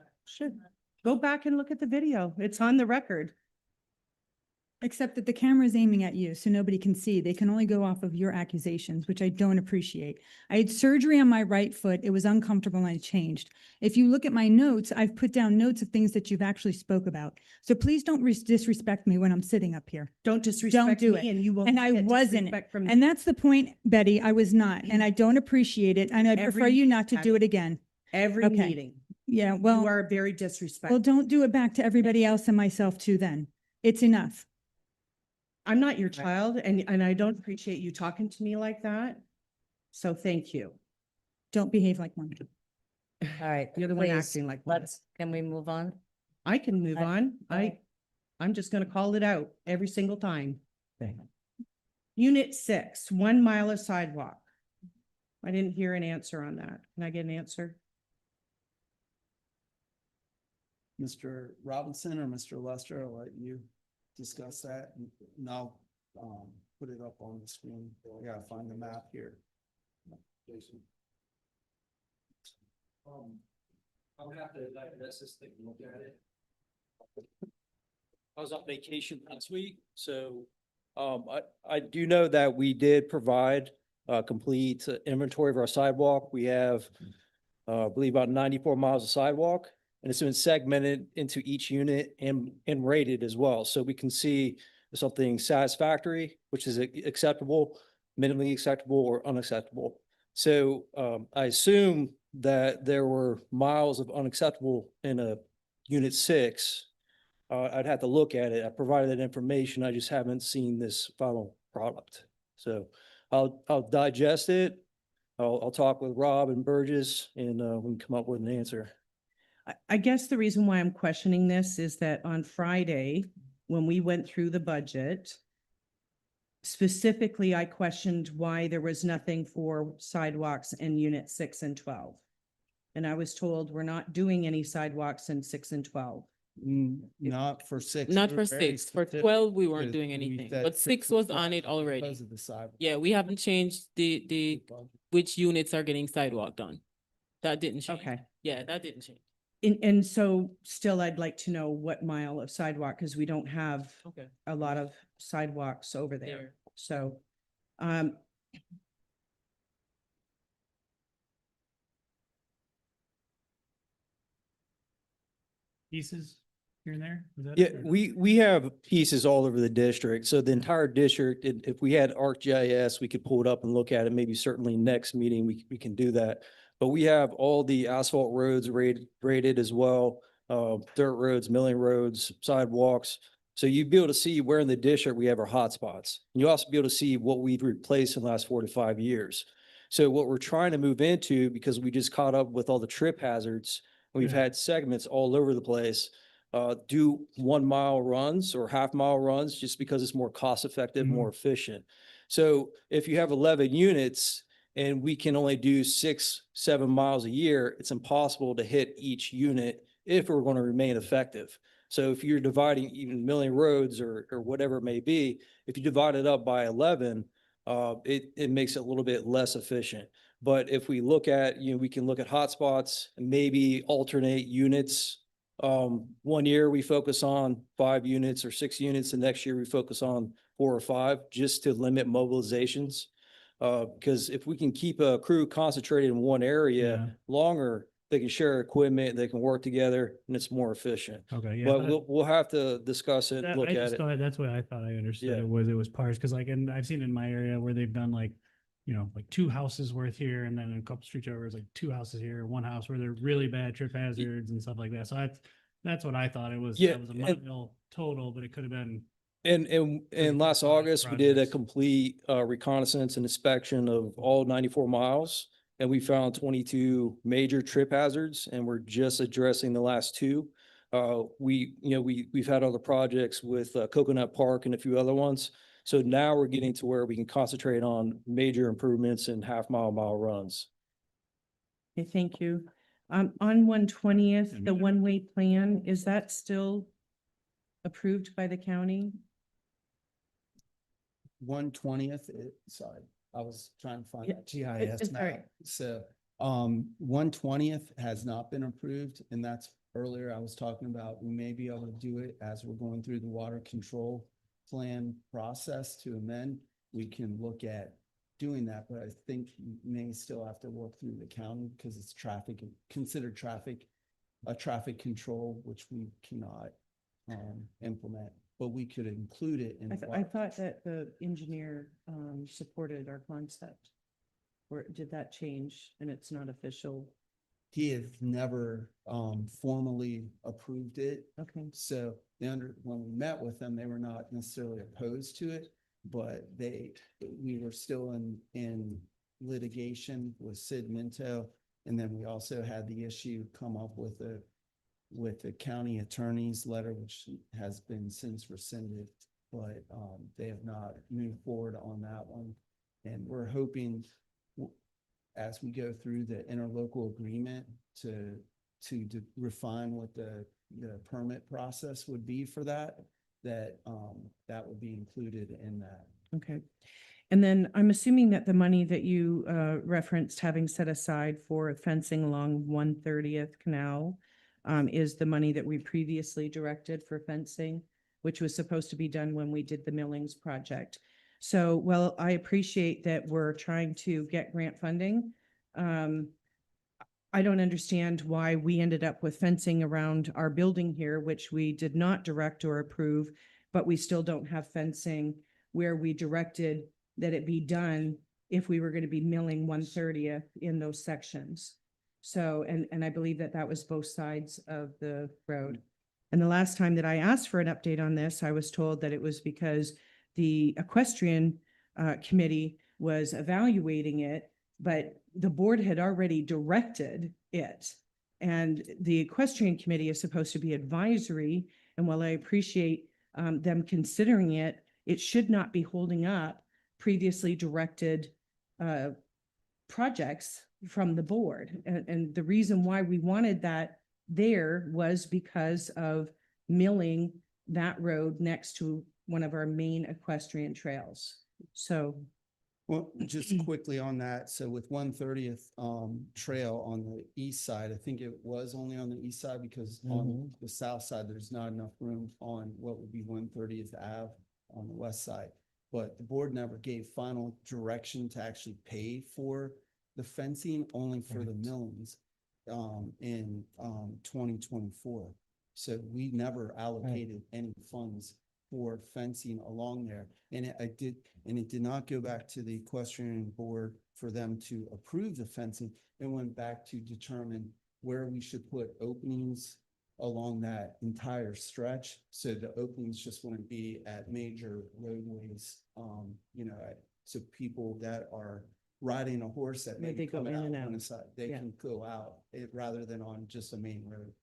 Go back and look at the video. It's on the record. Except that the camera is aiming at you, so nobody can see. They can only go off of your accusations, which I don't appreciate. I had surgery on my right foot. It was uncomfortable and I changed. If you look at my notes, I've put down notes of things that you've actually spoke about. So please don't disrespect me when I'm sitting up here. Don't disrespect do me it. and you will. And I get wasn't. disrespect from And that's the point, Betty. I was not, and I don't appreciate it. And I prefer Every you not to do meeting. it again. every Okay. meeting. Yeah, You well, are very well, disrespectful. don't do it back to everybody else and myself too then. It's enough. I'm not your child and I don't appreciate you talking to me like that. So thank you. Don't behave like one. All right. You're the one please, acting like one. can we move on? I can move I- on. I- I'm just gonna call it out every single time. Unit 6, 1 mile of sidewalk. I didn't hear an answer on that. Can I get an answer? Mr. Robinson or Mr. Lester, I'll let you discuss that and I'll put it up on the screen. I gotta find the map here. Jason. I'll have to digest this thing and look at it. I was on vacation last week, so I do know that we did provide a complete inventory of our sidewalk. We have, I believe about 94 miles of sidewalk, and it's been segmented into each unit and rated as well. So we can see if something satisfactory, which is acceptable, minimally acceptable, or unacceptable. So I assume that there were miles of unacceptable in a unit 6. I'd have to look at it. I provided that information. I just haven't seen this final product. So I'll digest it. I'll talk with Rob and Burgess and we can come up with an answer. I guess the reason why I'm questioning this is that on Friday, when we went through the budget, specifically, I questioned why there was nothing for sidewalks in unit 6 and 12. And I was told we're not doing any sidewalks in 6 and 12. Not for 6. Not We're for very 6. For specific 12, we weren't with- doing we anything, said but 6 was on it already. Because of the sidewalk. Yeah, we haven't changed the which units are getting sidewalk done. That didn't change. Okay. Yeah, that didn't change. And so still, I'd like to know what mile of sidewalk, because we don't have Okay. a lot of sidewalks over there. There. So, Pieces here and there? Is that Yeah, it, or- we have pieces all over the district. So the entire district, if we had ArcGIS, we could pull it up and look at it. Maybe certainly next meeting, we can do that. But we have all the asphalt roads rated as well, dirt roads, milling roads, sidewalks. So you'd be able to see where in the district we have our hotspots. You also be able to see what we've replaced in the last 4 to 5 years. So what we're trying to move into, because we just caught up with all the trip hazards, we've Yeah. had segments all over the place. Do 1 mile runs or half-mile runs just because it's more cost-effective, Mhm. more efficient. So if you have 11 units and we can only do 6, 7 miles a year, it's impossible to hit each unit if we're going to remain effective. So if you're dividing even milling roads or whatever it may be, if you divide it up by 11, it makes it a little bit less efficient. But if we look at, we can look at hotspots and maybe alternate units. One year we focus on 5 units or 6 units, and next year we focus on 4 or 5, just to limit mobilizations. Because if we can keep a crew concentrated in one area longer, they can share equipment, they can work together, and it's more efficient. Okay, yeah. But we'll have to discuss it, That- look I at just it. thought, that's what I thought I understood Yeah. it was parts, because like, and I've seen in my area where they've done like, like 2 houses worth here, and then a couple streets over, it's like 2 houses here, 1 house where they're really bad trip hazards and stuff like that. So that's what I thought it was. Yeah, That was a and- mile total, but it could have been. And last five August, we did a projects. complete reconnaissance and inspection of all 94 miles. And we found 22 major trip hazards, and we're just addressing the last 2. We've had other projects with Coconut Park and a few other ones. So now we're getting to where we can concentrate on major improvements and mile runs. Okay, thank you. On 120th, Yeah, me the too. one-way plan, is that still approved by the county? 120th, sorry, I was trying to find Yeah, that GIS it's all right. map. So, 120th has not been approved, and that's earlier I was talking about, we may be able to do it as we're going through the water control plan process to amend. We can look at doing that, but I think you may still have to work through the county because it's considered a traffic control, which we cannot implement, but we could include it in. I thought that the engineer supported our concept. Or did that change and it's not official? He has never formally approved it. Okay. So when we met with them, they were not necessarily opposed to it, but we were still in litigation with Sid Minto. And then we also had the issue come up with the county attorney's letter, which has been since rescinded, but they have not moved forward on that one. And we're hoping as we go through the interlocal agreement to refine what the permit process would be for that would be included in that. Okay. And then I'm assuming that the money that you referenced having set aside for fencing along 130th Canal is the money that we previously directed for fencing, which was supposed to be done when we did the Millings project. So, well, I appreciate that we're trying to get grant funding. I don't understand why we ended up with fencing around our building here, which we did not direct or approve, but we still don't have fencing where we directed that it be done if we were going to be milling 130th in those sections. So, and I believe that was both sides of the road. And the last time that I asked for an update on this, I was told that it was because the equestrian committee was evaluating it, but the board had already directed it. And the equestrian committee is supposed to be advisory. And while I appreciate them considering it, it should not be holding up previously directed projects from the board. And the reason why we wanted that there was because of milling that road next to one of our main equestrian trails. So, Well, just quickly on that. So with 130th trail on the east side, I think it was only on the east side because on the south side, there's not enough room on what would be 130th Ave on the west side. But the board never gave final direction to actually pay for the fencing, only for the millings in 2024. So we never allocated any funds for fencing along there. And it did not go back to the equestrian board for them to approve the fencing. It went back to determine where we should put openings along that entire stretch. So the openings just wouldn't be at major roadways, so people that are riding a horse that Yeah, maybe they go come in out and on out. the side, they Yeah. can go out rather than on just a main road.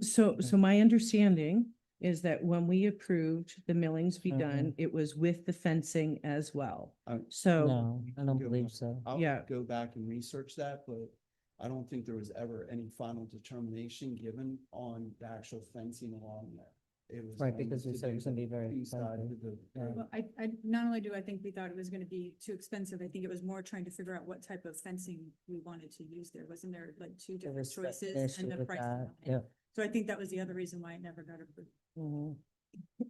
so my understanding is that when we approved the millings be Mhm. done, it was with the fencing as well. Uh, So, No, I don't Go believe back. so. I'll Yeah. go back and research that, but I don't think there was ever any final determination given on the actual fencing along there. it was. Right, going because we to said it do was gonna be the very east side expensive. of the Yeah. road. Well, not only do I think we thought it was gonna be too expensive, I think it was more trying to figure out what type of fencing we wanted to use there. Wasn't there like two There different was an choices issue and the with price? that, of it? yeah. So I think that was the other reason why it never got approved. Mhm.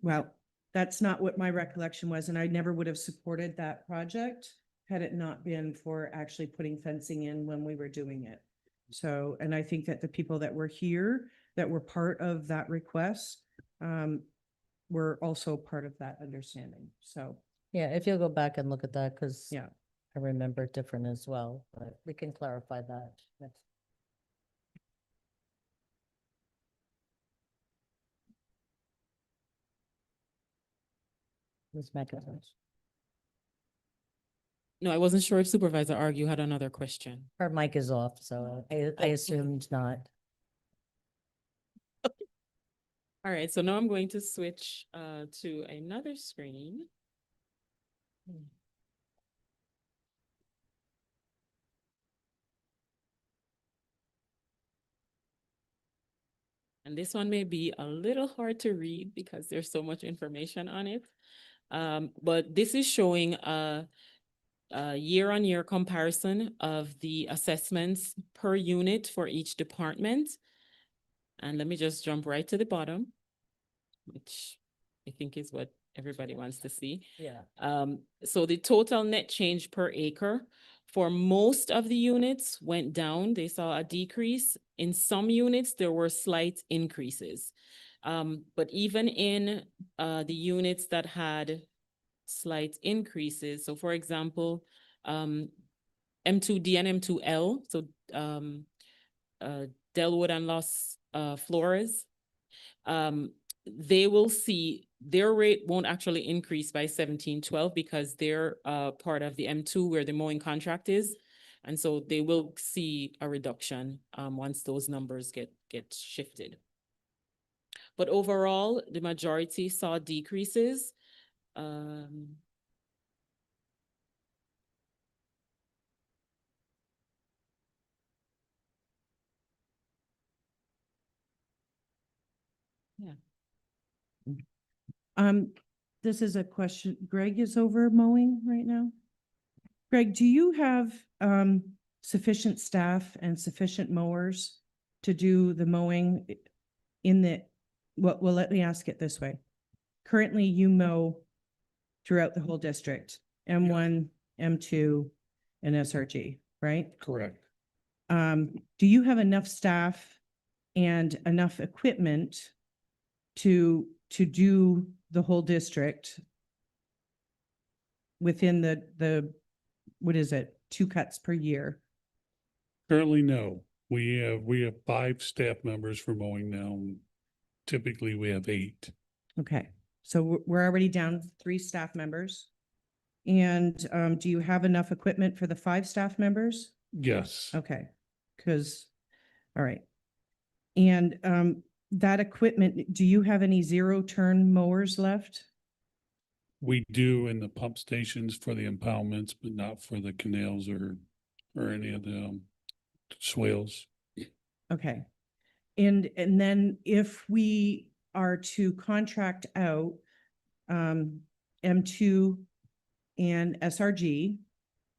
Well, that's not what my recollection was, and I never would have supported that project had it not been for actually putting fencing in when we were doing it. So, and I think that the people that were here, that were part of that request, were also part of that understanding. So, Yeah, if you'll go back and look at that, because yeah. I remember it different as well, but we can clarify that next. Ms. McIntosh. No, I wasn't sure if Supervisor Argue had another question. Her mic is off, so I okay. assumed not. All right, so now I'm going to switch to another screen. And this one may be a little hard to read because there's so much information on it. But this is showing a year-on-year comparison of the assessments per unit for each department. And let me just jump right to the bottom, which I think is what everybody wants to see. Yeah. So the total net change per acre for most of the units went down. They saw a decrease. In some units, there were slight increases. But even in the units that had slight increases, so for example, M2D and M2L, so Delwood and Los Flores, they will see their rate won't actually increase by 1712 because they're part of the M2 where the mowing contract is. And so they will see a reduction once those numbers get shifted. But overall, the majority saw decreases. Yeah. This is a question. Greg is over mowing right now. Greg, do you have sufficient staff and sufficient mowers to do the mowing in the, well, let me ask it this way. Currently, you mow throughout the whole district, M1, M2, and SRG, right? Correct. Do you have enough staff and enough equipment to do the whole district within the, what is it, 2 cuts per year? Currently, no. We have 5 staff members for mowing now. Typically, we have 8. Okay, so we're already down 3 staff members. And do you have enough equipment for the 5 staff members? Yes. Okay, because, all right. And that equipment, do you have any 0-turn mowers left? We do in the pump stations for the impoundments, but not for the canals or any of the swales. Okay. And then if we are to contract out M2 and SRG,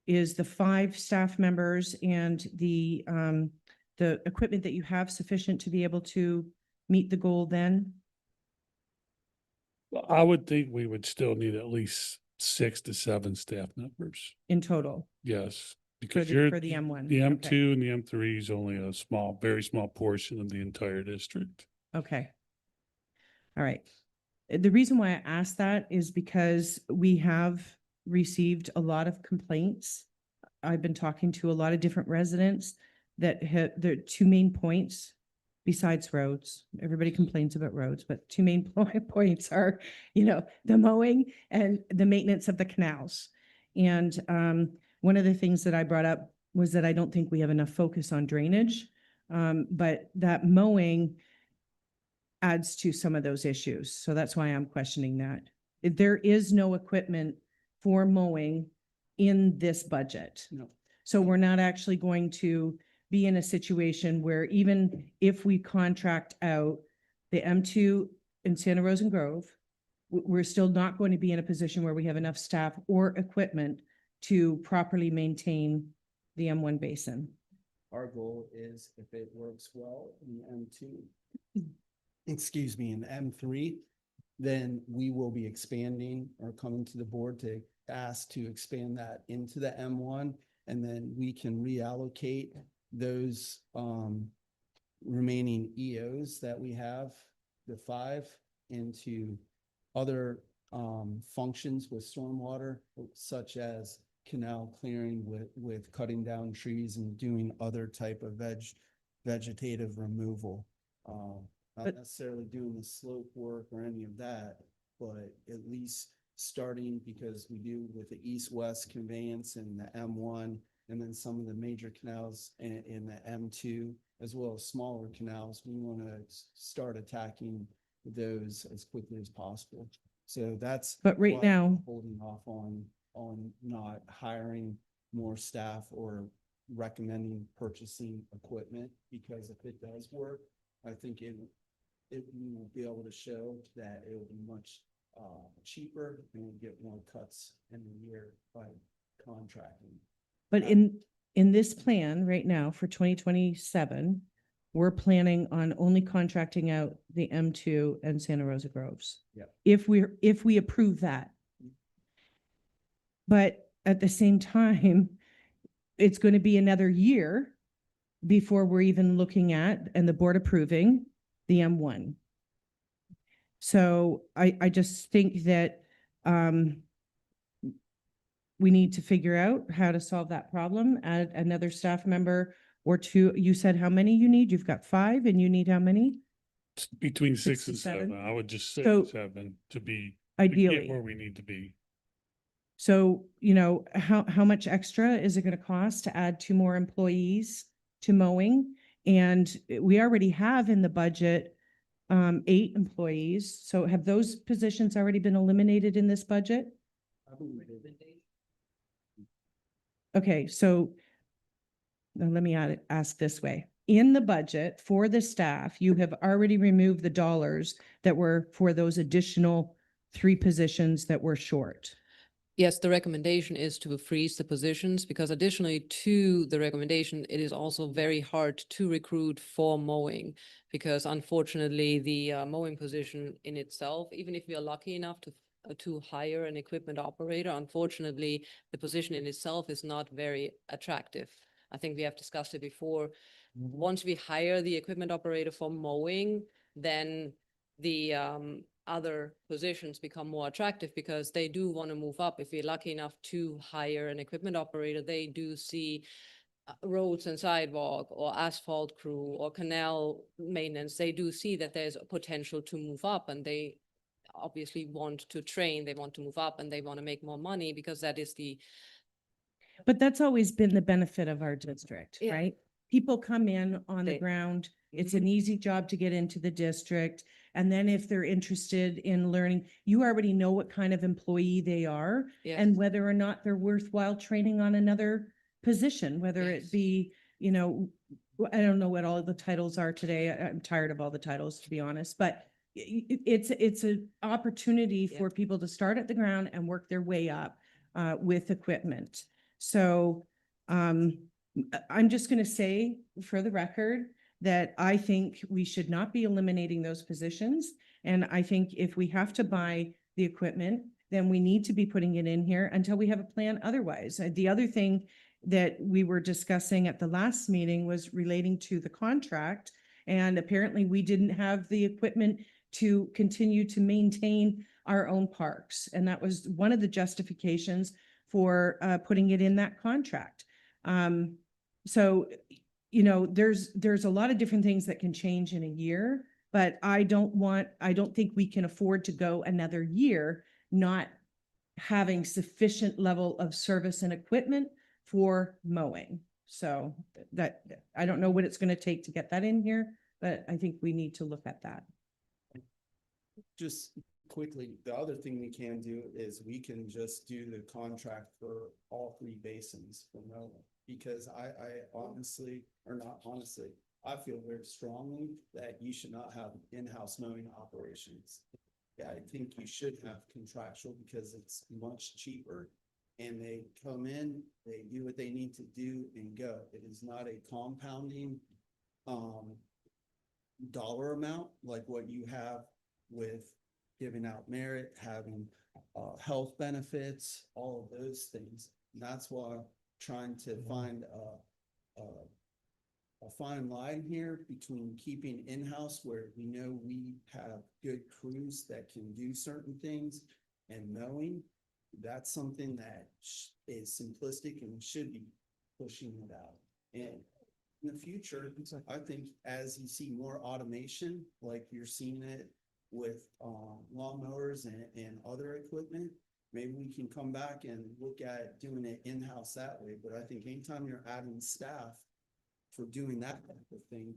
is the 5 staff members and the equipment that you have sufficient to be able to meet the goal then? I would think we would still need at least 6 to 7 staff members. In total? Yes, For because the M1? the Okay. M2 and the M3 is only a small, very small portion of the entire district. Okay. All right. The reason why I asked that is because we have received a lot of complaints. I've been talking to a lot of different residents that have, there are 2 main points besides roads. Everybody complains about roads, but 2 main points are, the mowing and the maintenance of the canals. And one of the things that I brought up was that I don't think we have enough focus on drainage, but that mowing adds to some of those issues. So that's why I'm questioning that. There is no equipment for mowing in this budget. No. So we're not actually going to be in a situation where even if we contract out the M2 and Santa Rosa and Grove, we're still not going to be in a position where we have enough staff or equipment to properly maintain the M1 basin. Our goal is if it works well in the M2, excuse me, in M3, then we will be expanding or coming to the board to ask to expand that into the M1. And then we can reallocate those remaining EOs that we have, the 5, into other functions with stormwater, such as canal clearing with cutting down trees and doing other type of vegetative removal. Not But- necessarily doing the slope work or any of that, but at least starting, because we do with the east-west conveyance and the M1, and then some of the major canals in the M2, as well as smaller canals, we want to start attacking those as quickly as possible. So that's. But right why now- we're holding off on not hiring more staff or recommending purchasing equipment, because if it does work, I think we will be able to show that it will be much cheaper and we'll get more cuts in the year by contracting. But in this plan right now for 2027, we're planning on only contracting out the M2 and Santa Rosa Groves. Yeah. If we approve that. But at the same time, it's going to be another year before we're even looking at and the board approving the M1. So I just think that we need to figure out how to solve that problem. Add another staff member or 2. You said how many you need? You've got 5 and you need how many? It's between 6 6 to and 7? 7. I would just say So- 7 to get Ideally. where we need to be. So, how much extra is it going to cost to add 2 more employees to mowing? And we already have in the budget 8 employees. So have those positions already been eliminated in this budget? I believe it. Okay, so now let me ask this way. In the budget for the staff, you have already removed the dollars that were for those additional 3 positions that were short. Yes, the recommendation is to freeze the positions because additionally to the recommendation, it is also very hard to recruit for mowing because unfortunately the mowing position in itself, even if we are lucky enough to hire an equipment operator, unfortunately the position in itself is not very attractive. I think we have discussed it before. Once we hire the equipment operator for mowing, then the other positions become more attractive because they do want to move up. If we're lucky enough to hire an equipment operator, they do see roads and sidewalk or asphalt crew or canal maintenance. They do see that there's a potential to move up and they obviously want to train, they want to move up and they want to make more money because that is the But that's always been the benefit of our district, Yeah. right? People come in on the They- ground. It's an easy job to get into the district. And then if they're interested in learning, you already know what kind of employee they are Yes. and whether or not they're worthwhile training on another position, whether Yes. it be, I don't know what all the titles are today. I'm tired of all the titles, to be honest, but it's an opportunity Yeah. for people to start at the ground and work their way up with equipment. So I'm just going to say for the record that I think we should not be eliminating those positions. And I think if we have to buy the equipment, then we need to be putting it in here until we have a plan otherwise. The other thing that we were discussing at the last meeting was relating to the contract. And apparently we didn't have the equipment to continue to maintain our own parks. And that was one of the justifications for putting it in that contract. So, there's a lot of different things that can change in a year, but I don't think we can afford to go another year not having sufficient level of service and equipment for mowing. So that, I don't know what it's going to take to get that in here, but I think we need to look at that. Just quickly, the other thing we can do is we can just do the contract for all 3 basins for mowing. Because I honestly, or not honestly, I feel very strongly that you should not have in-house mowing operations. Yeah, I think you should have contractual because it's much cheaper. And they come in, they do what they need to do and go. It is not a compounding, dollar amount like what you have with giving out merit, having, health benefits, all of those things. And that's why I'm trying to find a fine line here between keeping in-house where we know we have good crews that can do certain things and knowing that's something that is simplistic and should be pushing it out. And in the future, I think as you see more automation, like you're seeing it with lawnmowers and other equipment, maybe we can come back and look at doing it in-house that way. But I think anytime you're adding staff for doing that type of thing,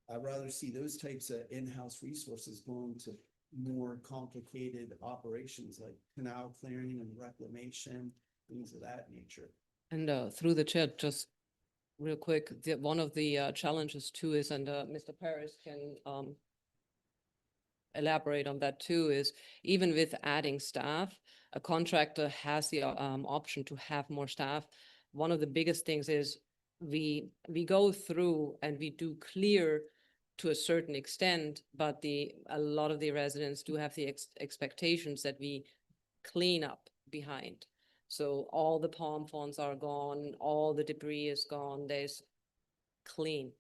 I'd rather see those types of in-house resources going to more complicated operations like canal clearing and reclamation, things of that nature. And through the chat, just real quick, one of the challenges too is, and Mr. Paris can elaborate on that too, is even with adding staff, a contractor has the option to have more staff. One of the biggest things is we go through and we do clear to a certain extent, but a lot of the residents do have the expectations that we clean up behind. So all the palm fronds are gone, all the debris is gone, there's clean.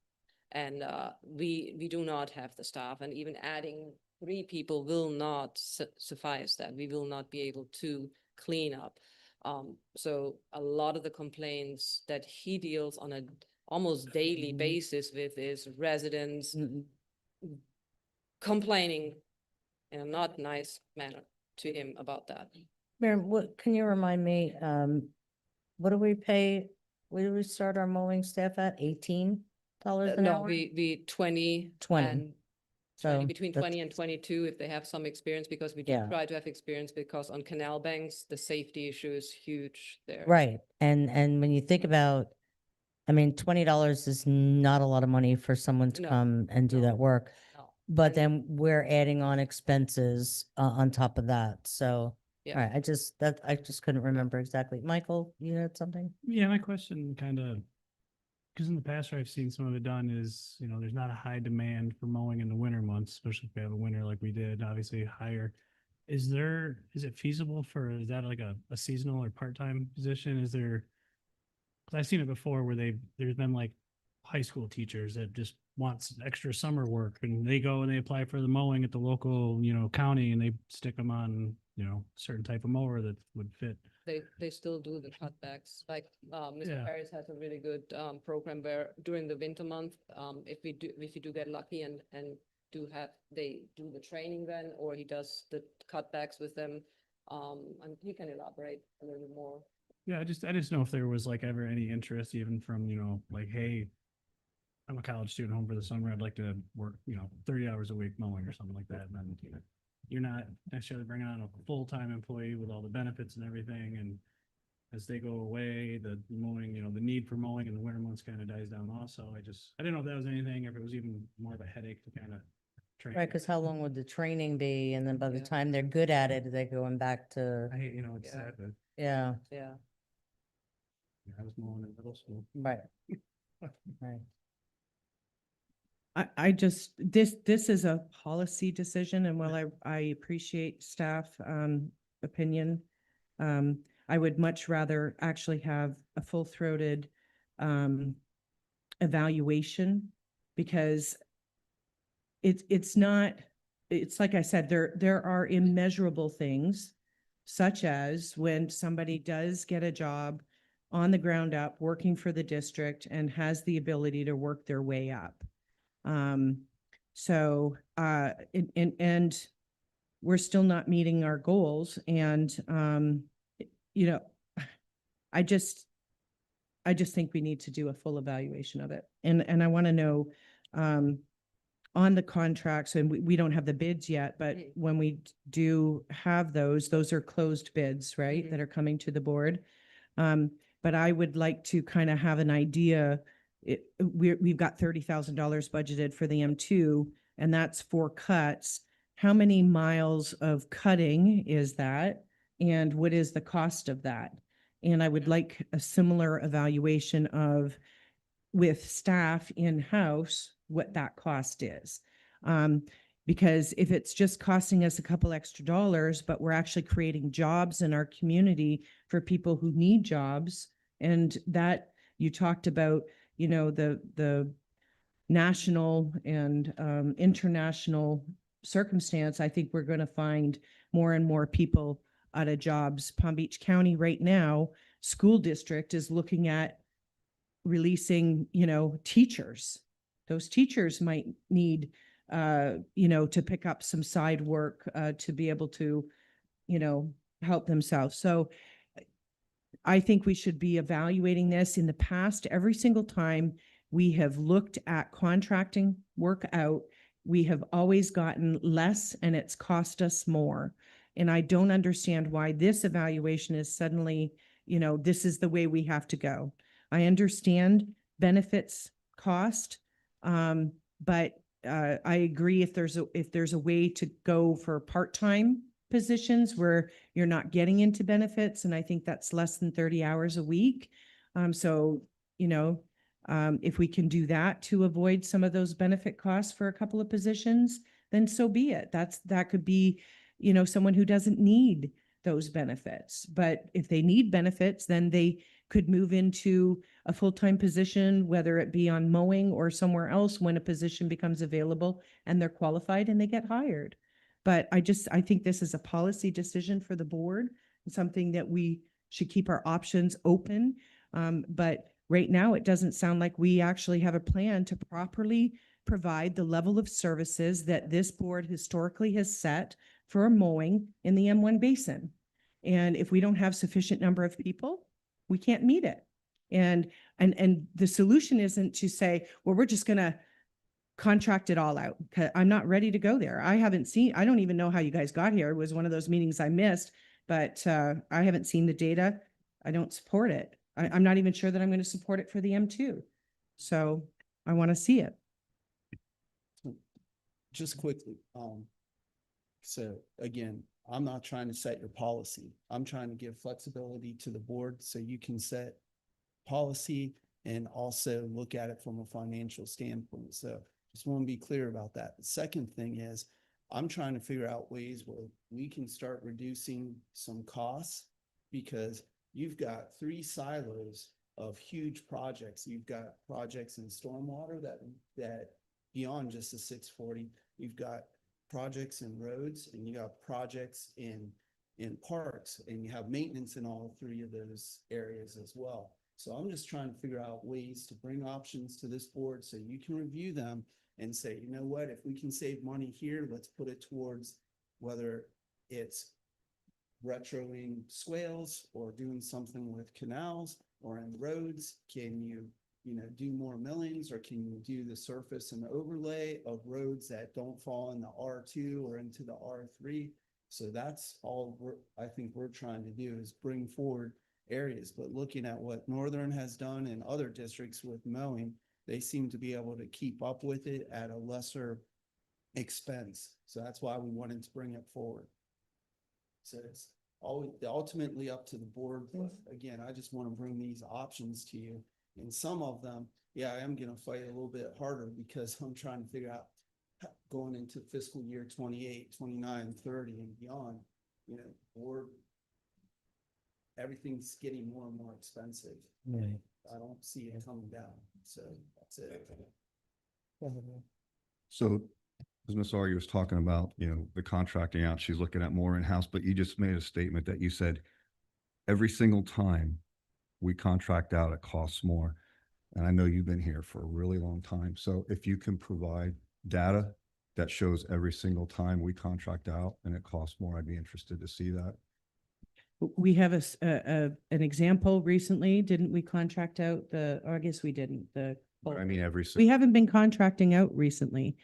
And we do not have the staff, and even adding 3 people will not suffice that. We will not be able to clean up. So a lot of the complaints that he deals on a almost daily basis with is residents complaining in a not nice manner to him about that. Miriam, what, can you remind me, what do we pay? Where do we start our mowing staff at? $18 an No, hour? we 20. 20. And So between that's- 20 and 22 if they have some experience, because we do Yeah. try to have experience, because on canal banks, the safety issue is huge there. Right. And when you think about, I mean, $20 is not a lot of money for someone to No, come and do no, that work. no. But And- then we're adding on expenses on top of that. So, Yeah. all right, I just couldn't remember exactly. Michael, you had something? Yeah, my question kind of, because in the past where I've seen some of it done is, there's not a high demand for mowing in the winter months, especially if we have a winter like we did, obviously higher. Is it feasible is that like a seasonal or part-time position? Is there, because I've seen it before where there's been like high school teachers that just wants extra summer work and they go and they apply for the mowing at the local, county, and they stick them on, certain type of mower that would fit. They still do the cutbacks. Like Mr. Yeah. Paris has a really good program where during the winter month, if you do get lucky and they do the training then, or he does the cutbacks with them, and he can elaborate a little bit more. Yeah, I just know if there was like ever any interest even from, like, hey, I'm a college student home for the summer. I'd like to work, 30 hours a week mowing or something like that. And then, you're not necessarily bringing on a full-time employee with all the benefits and everything. And as they go away, the mowing, the need for mowing in the winter months kind of dies down also. I didn't know if that was anything, if it was even more of a headache to kind of train. Right, because how long would the training be? And then by the Yeah. time they're good at it, they're going back to, I hate, it's Yeah. sad that yeah, Yeah. I was mowing in middle school. right. Right. I just, this is a policy decision, and while I appreciate staff opinion, I would much rather actually have a full-throated evaluation, because it's not, it's like I said, there are immeasurable things, such as when somebody does get a job on the ground up, working for the district, and has the ability to work their way up. So, and we're still not meeting our goals, and, I just think we need to do a full evaluation of it. And I want to know, on the contracts, and we don't have the bids yet, but Mm. when we do have those are closed bids, right? Mhm. That are coming to the board. But I would like to kind of have an idea we've got $30,000 budgeted for the M2, and that's 4 cuts. How many miles of cutting is that? And what is the cost of that? And I would like a similar evaluation of, with staff in-house, what that cost is. Because if it's just costing us a couple extra dollars, but we're actually creating jobs in our community for people who need jobs, and that you talked about, you know, the national and international circumstance, I think we're going to find more and more people out of jobs. Palm Beach County right now, school district is looking at releasing, you know, teachers. Those teachers might need, you know, to pick up some side work to be able to, you know, help themselves. So I think we should be evaluating this. In the past, every single time we have looked at contracting work out, we have always gotten less and it's cost us more. And I don't understand why this evaluation is suddenly, you know, this is the way we have to go. I understand benefits cost, but I agree if there's a way to go for part-time positions where you're not getting into benefits, and I think that's less than 30 hours a week. So, you know, if we can do that to avoid some of those benefit costs for a couple of positions, then so be it. That could be, you know, someone who doesn't need those benefits. But if they need benefits, then they could move into a full-time position, whether it be on mowing or somewhere else when a position becomes available and they're qualified and they get hired. But I think this is a policy decision for the board, and something that we should keep our options open. But right now, it doesn't sound like we actually have a plan to properly provide the level of services that this board historically has set for mowing in the M1 basin. And if we don't have sufficient number of people, we can't meet it. And the solution isn't to say, well, we're just going to contract it all out. I'm not ready to go there. I don't even know how you guys got here. It was one of those meetings I missed, but I haven't seen the data. I don't support it. I'm not even sure that I'm going to support it for the M2. So I want to see it. Just quickly, so again, I'm not trying to set your policy. I'm trying to give flexibility to the board so you can set policy and also look at it from a financial standpoint. So just want to be clear about that. The second thing is I'm trying to figure out ways where we can start reducing some costs, because you've got 3 silos of huge projects. You've got projects in stormwater that beyond just the 640, you've got projects in roads, and you got projects in parks, and you have maintenance in all 3 of those areas as well. So I'm just trying to figure out ways to bring options to this board so you can review them and say, you know what, if we can save money here, let's put it towards whether it's retroing swales or doing something with canals or in roads. Can you do more millings, or can you do the surface and overlay of roads that don't fall in the R2 or into the R3? So that's all I think we're trying to do, is bring forward areas. But looking at what Northern has done in other districts with mowing, they seem to be able to keep up with it at a lesser expense. So that's why we wanted to bring it forward. So it's always ultimately up to the board. But again, I just want to bring these options to you. And some of them, yeah, I am going to fight a little bit harder, because I'm trying to figure out going into fiscal year 28, 29, 30 and beyond, or everything's getting more and more expensive. Right. I don't see it coming down. So that's it. So as Ms. Argy was talking about, the contracting out, she's looking at more in-house, but you just made a statement that you said every single time we contract out, it costs more. And I know you've been here for a really long time. So if you can provide data that shows every single time we contract out and it costs more, I'd be interested to see that. We have an example recently. Didn't we contract out I guess we didn't. But I mean, We haven't been contracting out recently.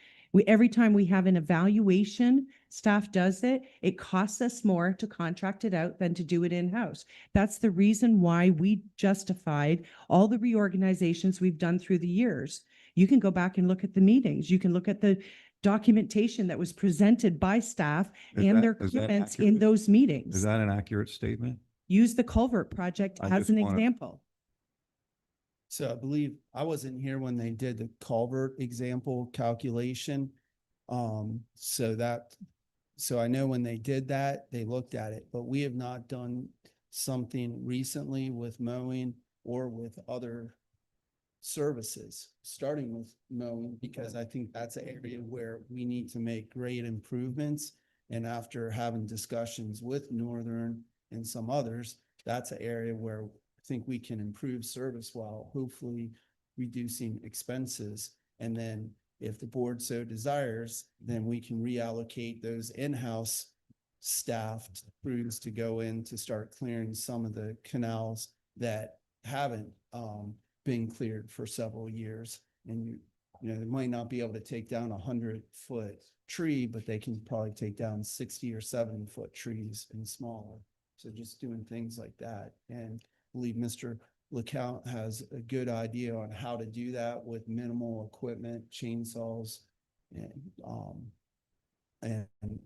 Every time we have an evaluation, staff does it, it costs us more to contract it out than to do it in-house. That's the reason why we justified all the reorganizations we've done through the years. You can go back and look at the meetings. You can look at the documentation that was presented by staff Is and that- their is that comments in accurate? those Is meetings. that an accurate statement? Use the culvert project I as just an wanna- example. So I believe I wasn't here when they did the culvert example calculation. So I know when they did that, they looked at it, but we have not done something recently with mowing or with other services, starting with mowing, because I think that's an area where we need to make great improvements. And after having discussions with Northern and some others, that's an area where I think we can improve service while hopefully reducing expenses. And then if the board so desires, then we can reallocate those in-house staffed crews to go in to start clearing some of the canals that haven't been cleared for several years. And you know, they might not be able to take down 100-foot tree, but they can probably take down 60 or 70-foot trees and smaller. So just doing things like that. And I believe Mr. LeCount has a good idea on how to do that with minimal equipment, chainsaws and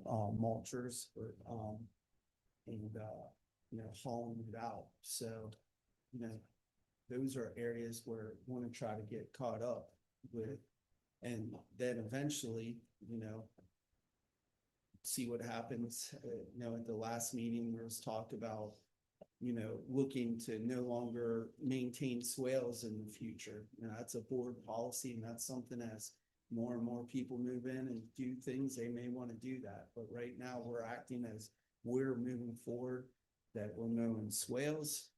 mulchers or you know, hauling it out. So, you know, those are areas where we want to try to get caught up with. And then eventually, you know, see what happens. You know, at the last meeting, there was talk about, you know, looking to no longer maintain swales in the future. You know, that's a board policy, and that's something as more and more people move in and do things, they may want to do that. But right now, we're acting as we're moving forward, that we're mowing swales,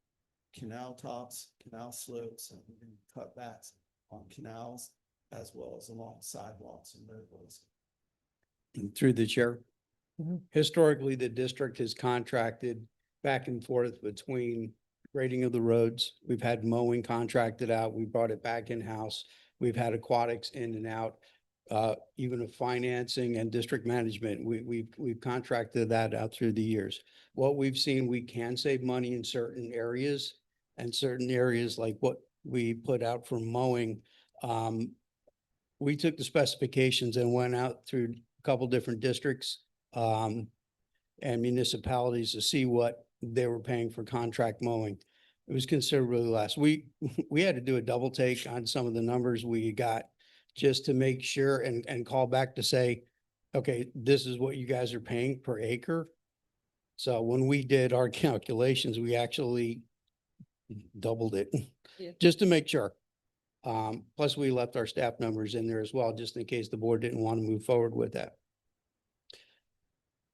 canal tops, canal slopes, and we're going to cut backs on canals as well as along sidewalks and roadways. Through the chair. Mhm. Historically, the district has contracted back and forth between grading of the roads. We've had mowing contracted out. We brought it back in-house. We've had aquatics in and out, even of financing and district management. We've contracted that out through the years. What we've seen, we can save money in certain areas, and certain areas like what we put out for mowing. We took the specifications and went out through a couple different districts and municipalities to see what they were paying for contract mowing. It was considerably less. We had to do a double take on some of the numbers we got just to make sure and call back to say, okay, this is what you guys are paying per acre. So when we did our calculations, we actually doubled it Yeah. just to make sure. Plus we left our staff numbers in there as well, just in case the board didn't want to move forward with that.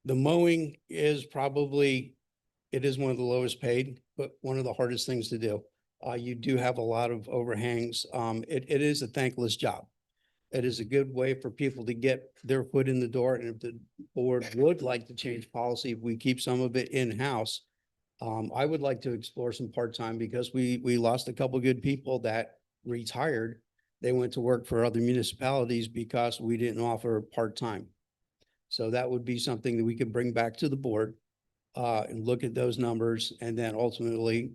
The mowing is probably, it is one of the lowest paid, but one of the hardest things to do. You do have a lot of overhangs. It is a thankless job. It is a good way for people to get their foot in the door. And if the board would like to change policy, if we keep some of it in-house, I would like to explore some part-time because we lost a couple good people that retired. They went to work for other municipalities because we didn't offer part-time. So that would be something that we could bring back to the board and look at those numbers and then ultimately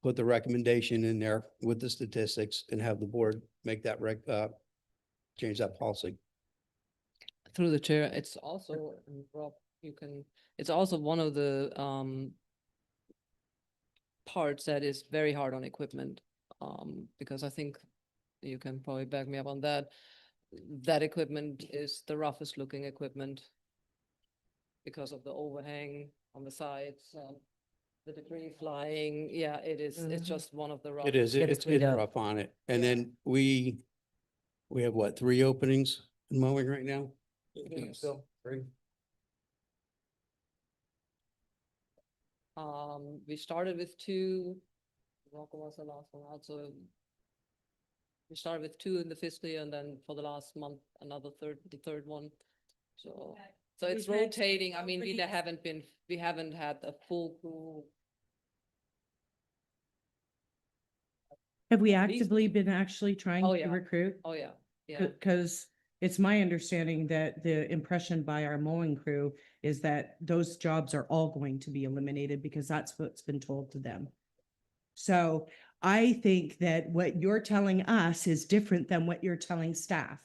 put the recommendation in there with the statistics and have the board make that change that policy. Through the chair, it's also, and Rob, you can, it's also one of the parts that is very hard on equipment. Because I think you can probably back me up on that. That equipment is the roughest looking equipment because of the overhang on the sides, the debris flying. Yeah, it is. It's Mhm. just one of the It is, Get it it's cleaned up. rough on it. And Yeah. then we have what, 3 openings in mowing right now? Yes. Bill, 3? We started with 2. Rocco was the last one out, so we started with 2 in the fiscal year, and then for the last month, the third one. So it's We've had rotating. I mean, we pretty- haven't had a full crew. Have we At least- actively been actually trying Oh, to yeah. recruit? Oh, yeah, yeah. Because it's my understanding that the impression by our mowing crew is that those jobs are all going to be eliminated because that's what's been told to them. So I think that what you're telling us is different than what you're telling staff.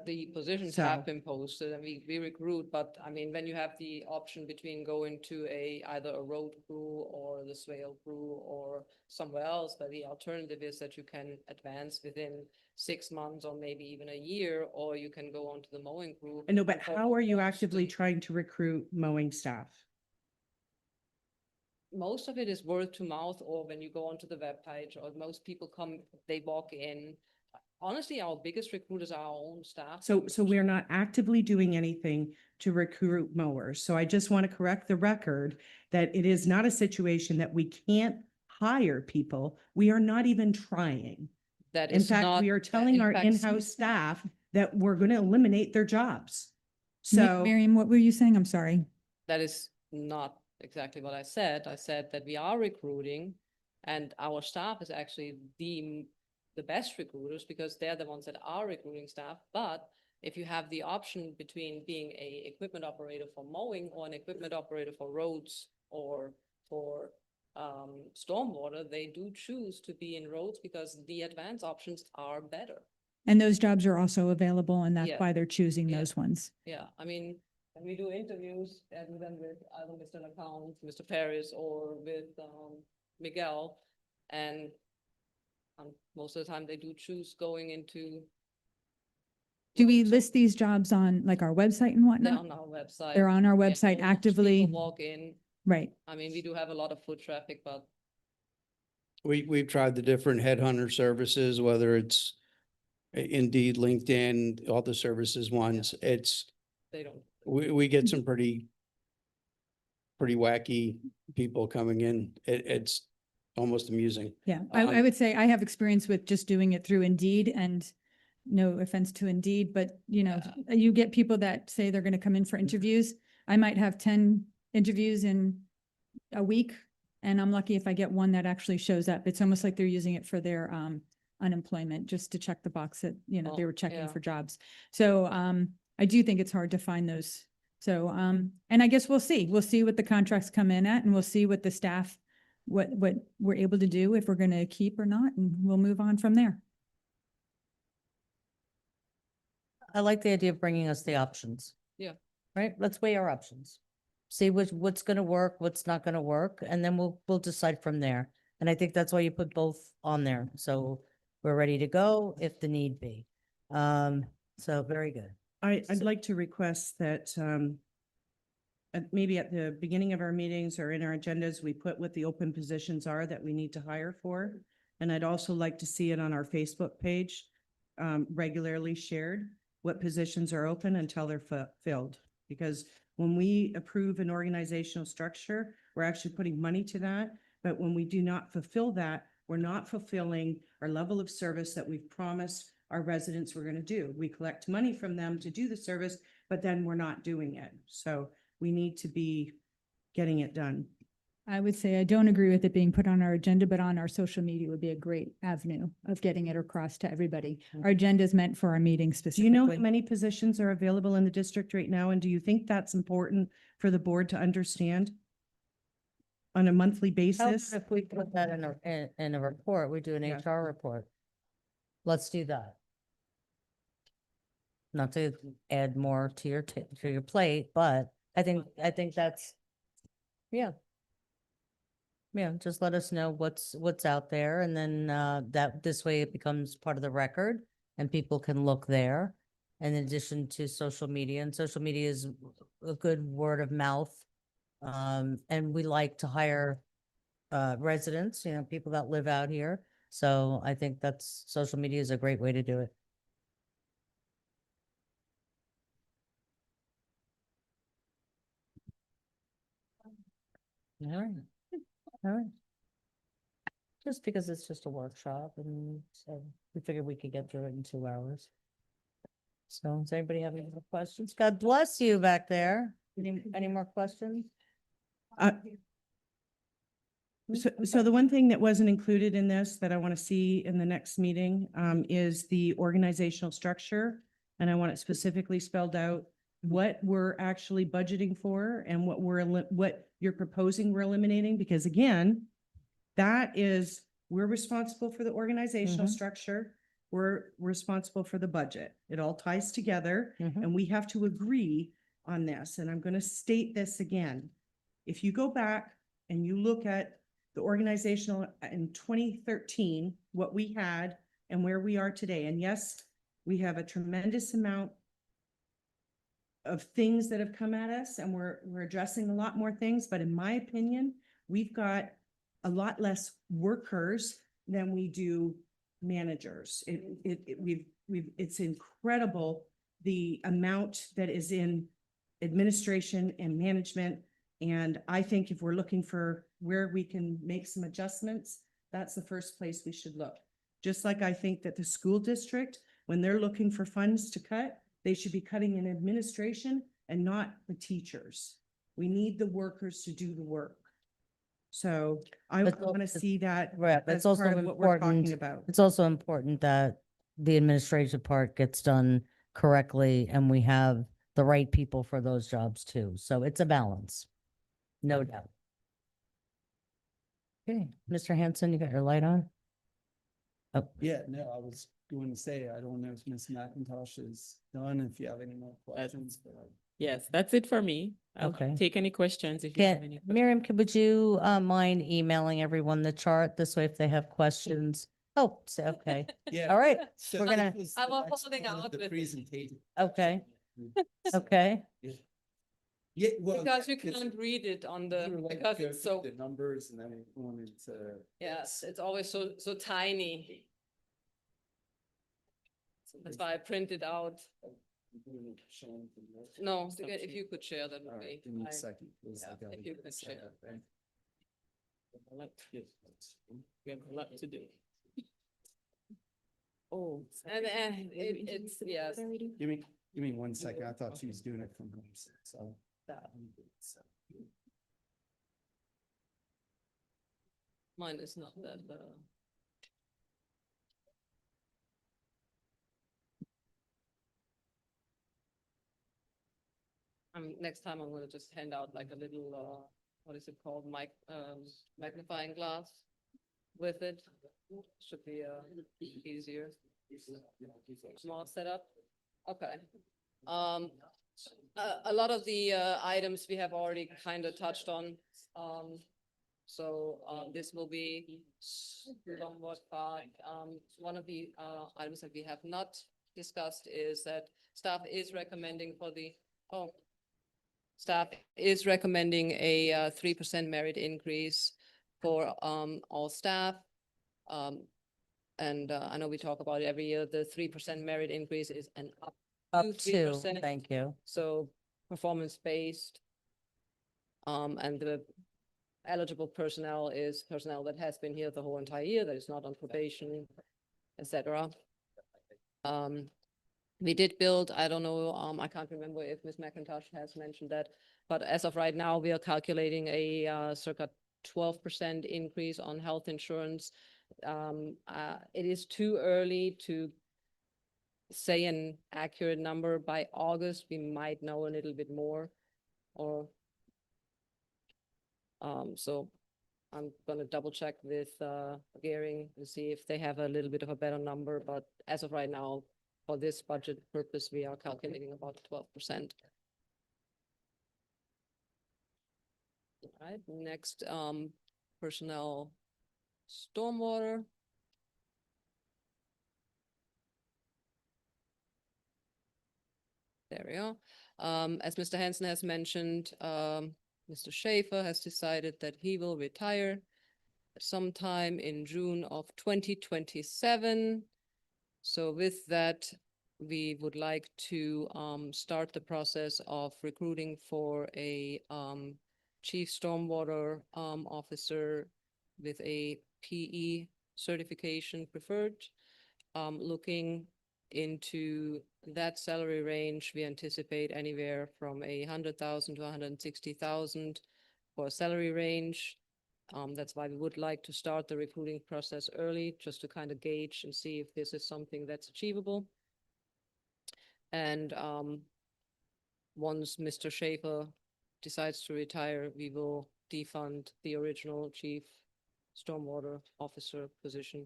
The positions So- have been posted and we recruit, but I mean, when you have the option between going to either a road crew or the swale crew or somewhere else, but the alternative is that you can advance within 6 months or maybe even a year, or you can go on to the mowing crew. I know, but how are you actively Unfortunately, trying to recruit mowing staff? most of it is word to mouth, or when you go onto the webpage, or most people come, they walk in. Honestly, our biggest recruiters are our own staff. So we're not actively doing anything to recruit mowers. So I just want to correct the record that it is not a situation that we can't hire people. We are not even trying. That In is fact, not. we are telling in our fact, in-house staff that we're going to eliminate their jobs. Ma- So Miriam, what were you saying? I'm sorry. That is not exactly what I said. I said that we are recruiting and our staff is actually the best recruiters because they're the ones that are recruiting staff. But if you have the option between being a equipment operator for mowing or an equipment operator for roads or for stormwater, they do choose to be in roads because the advanced options are better. And those jobs are also available and that's Yeah. why they're choosing Yeah. those ones. Yeah, I mean, when we do interviews, I do them with either Mr. LaCount, Mr. Paris, or with Miguel. And most of the time they do choose going into. Do we roads. list these jobs on like our website and They're whatnot? on our website. They're on our Yeah, website most actively, people walk in. right? I mean, we do have a lot of foot traffic, but We've tried the different headhunter services, whether it's Indeed, LinkedIn, all the services ones. It's, they don't. we get some pretty wacky people coming in. It's almost amusing. Yeah, I- I would say I have experience with just doing it through Indeed and no offense to Indeed, but you know, you get people that say they're going to come in for interviews. I might have 10 interviews in a week and I'm lucky if I get one that actually shows up. It's almost like they're using it for their unemployment, just to check the box that, you know, they Oh, were checking yeah. for jobs. So I do think it's hard to find those. So and I guess we'll see what the contracts come in at and we'll see what the staff, what we're able to do, if we're going to keep or not, and we'll move on from there. I like the idea of bringing us the options. Yeah. Right? Let's weigh our options. See what's gonna work, what's not gonna work, and then we'll decide from there. And I think that's why you put both on there. So we're ready to go if the need be. So very good. I'd like to request that maybe at the beginning of our meetings or in our agendas, we put what the open positions are that we need to hire for. And I'd also like to see it on our Facebook page, regularly shared, what positions are open until they're filled. Because when we approve an organizational structure, we're actually putting money to that. But when we do not fulfill that, we're not fulfilling our level of service that we've promised our residents we're going to do. We collect money from them to do the service, but then we're not doing it. So we need to be getting it done. I would say I don't agree with it being put on our agenda, but on our social media would be a great avenue of getting it across to everybody. Our agenda is meant for our meeting Do you specifically. know how many positions are available in the district right now? And do you think that's important for the board to understand on a monthly How basis? about if we put that in a report, we do an Yeah. HR report? Let's do that. Not to add more to your plate, but I think that's, yeah. Yeah, just let us know what's out there and then that this way it becomes part of the record and people can look there. In addition to social media, and social media is a good word of mouth. And we like to hire residents, you know, people that live out here. So I think social media is a great way to do it. All right. All right. Just because it's just a workshop and so we figured we could get through it in 2 hours. So does anybody have any more questions? God bless you back there. Any more questions? So the one thing that wasn't included in this that I want to see in the next meeting is the organizational structure and I want it specifically spelled out what we're actually budgeting for and what what you're proposing we're eliminating, because again, that is, we're responsible for the organizational Mhm. structure. We're responsible for the budget. It all ties together Mhm. and we have to agree on this. And I'm going to state this again. If you go back and you look at the organizational in 2013, what we had and where we are today, and yes, we have a tremendous amount of things that have come at us and we're addressing a lot more things, but in my opinion, we've got a lot less workers than we do managers. It's incredible the amount that is in administration and management. And I think if we're looking for where we can make some adjustments, that's the first place we should look. Just like I think that the school district, when they're looking for funds to cut, they should be cutting in administration and not the teachers. We need the workers to do the work. So I But want to it's- see that Right, but as it's also part of what we're talking important, about. it's also important that the administrative part gets done correctly and we have the right people for those jobs too. So it's a balance. No doubt. Okay, Mr. Hanson, you got your light on? Oh, Yeah, no, I was going to say, I don't know if Ms. McIntosh is done, if you have any more questions, but Yes, that's it for me. I'll Okay. take any questions if you have any. Miriam, would you mind emailing everyone the chart? This way if they have questions. Oh, so, okay. yeah. All right, So we're gonna- this was I the was next holding part of out the with it. presentation. Okay. So, Okay. Yeah, well. Because you 'cause can't read it on we the, were like, because go it's through so, the numbers and then we wanted to. yes, it's always so tiny. That's why I printed out. No, if you could share that All with me. right, give me a I- second. please. yeah, I gotta if you get could set share. up, right? We have a lot to do. Oh, and it's, yes. Give me 1 second. I thought she was doing it from home, so. Mine is not that, next time I'm gonna just hand out like a little, what is it called, magnifying glass with it. Should be, easier. Small setup. Okay. A lot of the, items we have already kind of touched on. So, this will be somewhat fine. One of the, items that we have not discussed is that staff is recommending staff is recommending a 3% merit increase for all staff. And I know we talk about it every year, the 3% merit increase is an up Up to to, 3%. thank you. So performance-based. And the eligible personnel is personnel that has been here the whole entire year, that is not on probation, etc. We did build, I don't know, I can't remember if Ms. McIntosh has mentioned that, but as of right now, we are calculating a circa 12% increase on health insurance. It is too early to say an accurate number. By August, we might know a little bit more, or so I'm gonna double check with Gehring and see if they have a little bit of a better number, but as of right now, for this budget purpose, we are calculating about 12%. All right, next, personnel, stormwater. There we go. As Mr. Hansen has mentioned, Mr. Schaefer has decided that he will retire sometime in June of 2027. So with that, we would like to start the process of recruiting for a chief stormwater officer with a PE certification preferred. Looking into that salary range, we anticipate anywhere from 100,000 to 160,000 for a salary range. That's why we would like to start the recruiting process early, just to kind of gauge and see if this is something that's achievable. And once Mr. Schaefer decides to retire, we will defund the original chief stormwater officer position.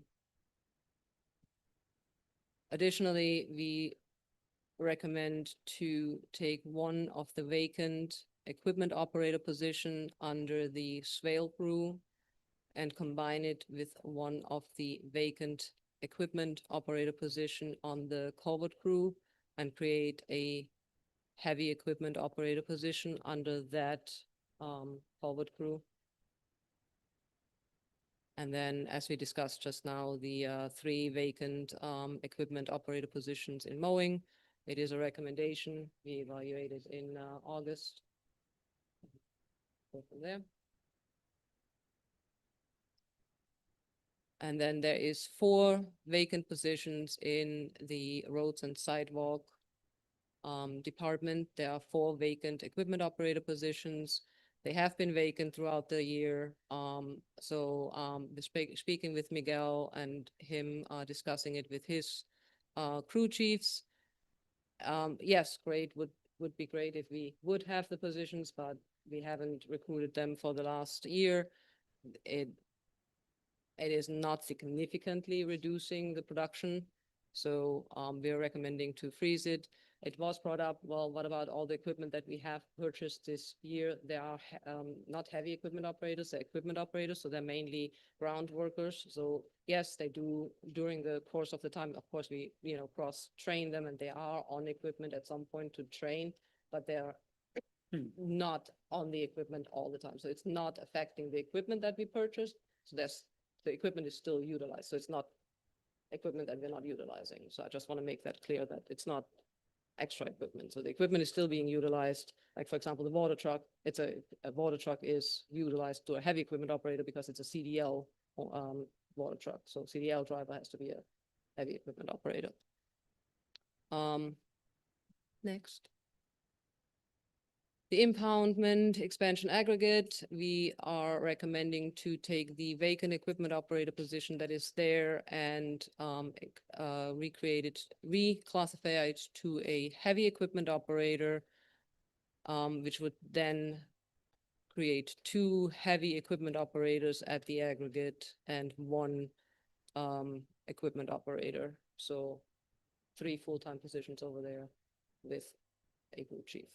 Additionally, we recommend to take one of the vacant equipment operator position under the swale crew and combine it with one of the vacant equipment operator position on the culvert crew and create a heavy equipment operator position under that culvert crew. And then, as we discussed just now, the 3 vacant equipment operator positions in mowing. It is a recommendation. We evaluated in August. Go from there. And then there is 4 vacant positions in the roads and sidewalk department. There are 4 vacant equipment operator positions. They have been vacant throughout the year. Speaking with Miguel and him discussing it with his crew chiefs. Yes, great, would be great if we would have the positions, but we haven't recruited them for the last year. It is not significantly reducing the production. So we're recommending to freeze it. It was brought up, well, what about all the equipment that we have purchased this year? There are not heavy equipment operators, they're equipment operators, so they're mainly ground workers. So yes, they do during the course of the time, of course, we cross-train them and they are on equipment at some point to train, but they're not on the equipment all the time. So it's not affecting the equipment that we purchased. So the equipment is still utilized. So it's not equipment that we're not utilizing. So I just want to make that clear that it's not extra equipment. So the equipment is still being utilized. Like, for example, the water truck, a water truck is utilized to a heavy equipment operator because it's a CDL water truck. So CDL driver has to be a heavy equipment operator. Next. The impoundment expansion aggregate, we are recommending to take the vacant equipment operator position that is there and reclassify it to a heavy equipment operator, which would then create 2 heavy equipment operators at the aggregate and 1 equipment operator. So 3 full-time positions over there with a group chief.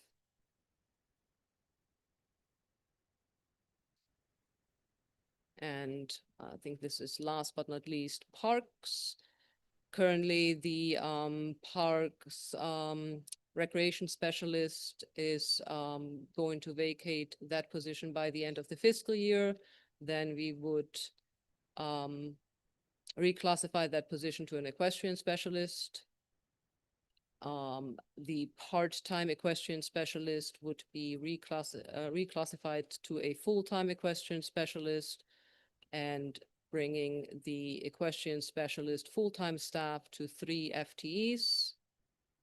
And I think this is last but not least, parks. Currently, the parks recreation specialist is going to vacate that position by the end of the fiscal year. Then we would reclassify that position to an equestrian specialist. The part-time equestrian specialist would be reclassified to a full-time equestrian specialist, and bringing the equestrian specialist full-time staff to 3 FTEs.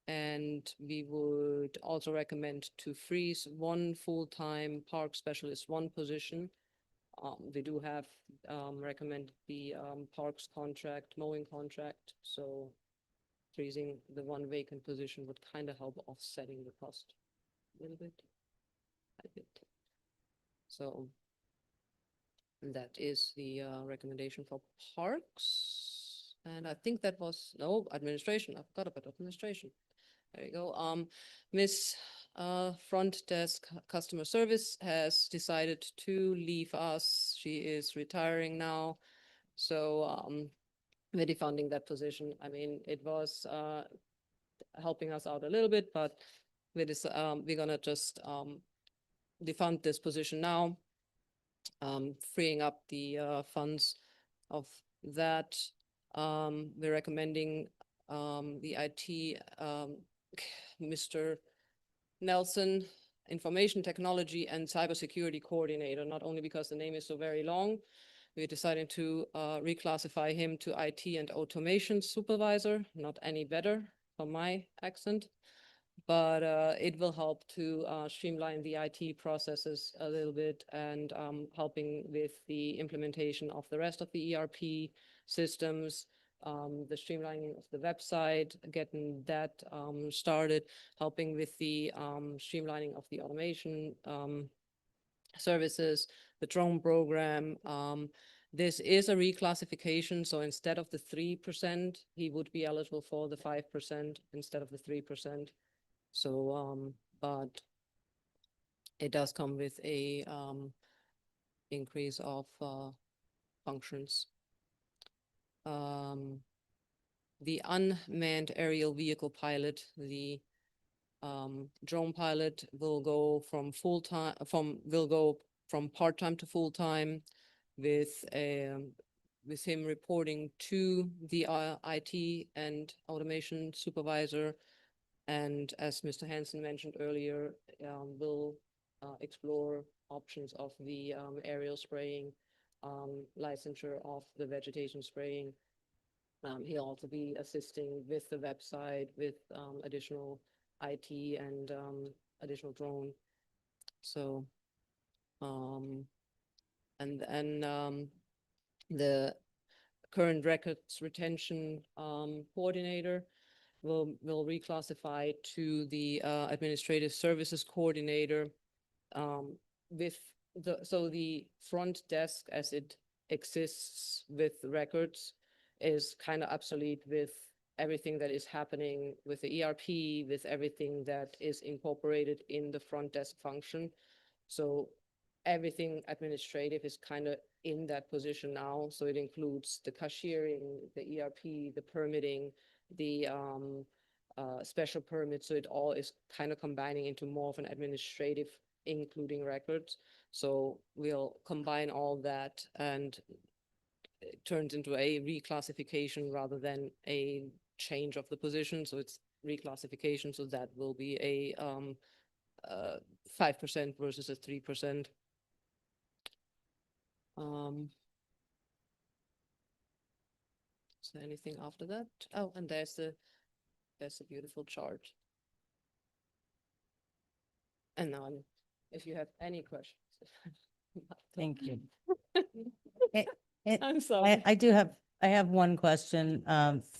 And we would also recommend to freeze 1 full-time park specialist, 1 position. We do have recommend the parks contract, mowing contract. So freezing the 1 vacant position would kind of help offsetting the cost a little bit. So that is the recommendation for parks. And I think that was, no, administration. I forgot about administration. There you go. Miss Front Desk Customer Service has decided to leave us. She is retiring now. So we're defunding that position. I mean, it was helping us out a little bit, but we're gonna just defund this position now. Freeing up the funds of that. We're recommending the IT, Mr. Nelson, Information Technology and Cybersecurity Coordinator, not only because the name is so very long. We're deciding to reclassify him to IT and Automation Supervisor, not any better from my accent. But it will help to streamline the IT processes a little bit and helping with the implementation of the rest of the ERP systems. the streamlining of the website, getting that started, helping with the streamlining of the automation services, the drone program. This is a reclassification, so instead of the 3%, he would be eligible for the 5% instead of the 3%. So, but it does come with a increase of functions. The unmanned aerial vehicle pilot, the drone pilot will go from full-time, will go from part-time to full-time with him reporting to the IT and automation supervisor. And as Mr. Hansen mentioned earlier, we'll explore options of the aerial spraying, licensure of the vegetation spraying. He'll also be assisting with the website, with additional IT and additional drone. So, and the current records retention coordinator will reclassify to the administrative services coordinator. With the front desk as it exists with records is kind of obsolete with everything that is happening with the ERP, with everything that is incorporated in the front desk function. So everything administrative is kind of in that position now. So it includes the cashiering, the ERP, the permitting, the special permits. So it all is kind of combining into more of an administrative, including records. So we'll combine all that, and it turns into a reclassification rather than a change of the position. So it's reclassification. So that will be a 5% versus a 3%. Is there anything after that? Oh, and there's a beautiful chart. And now, if you have any questions. Thank you. I'm sorry. I have one question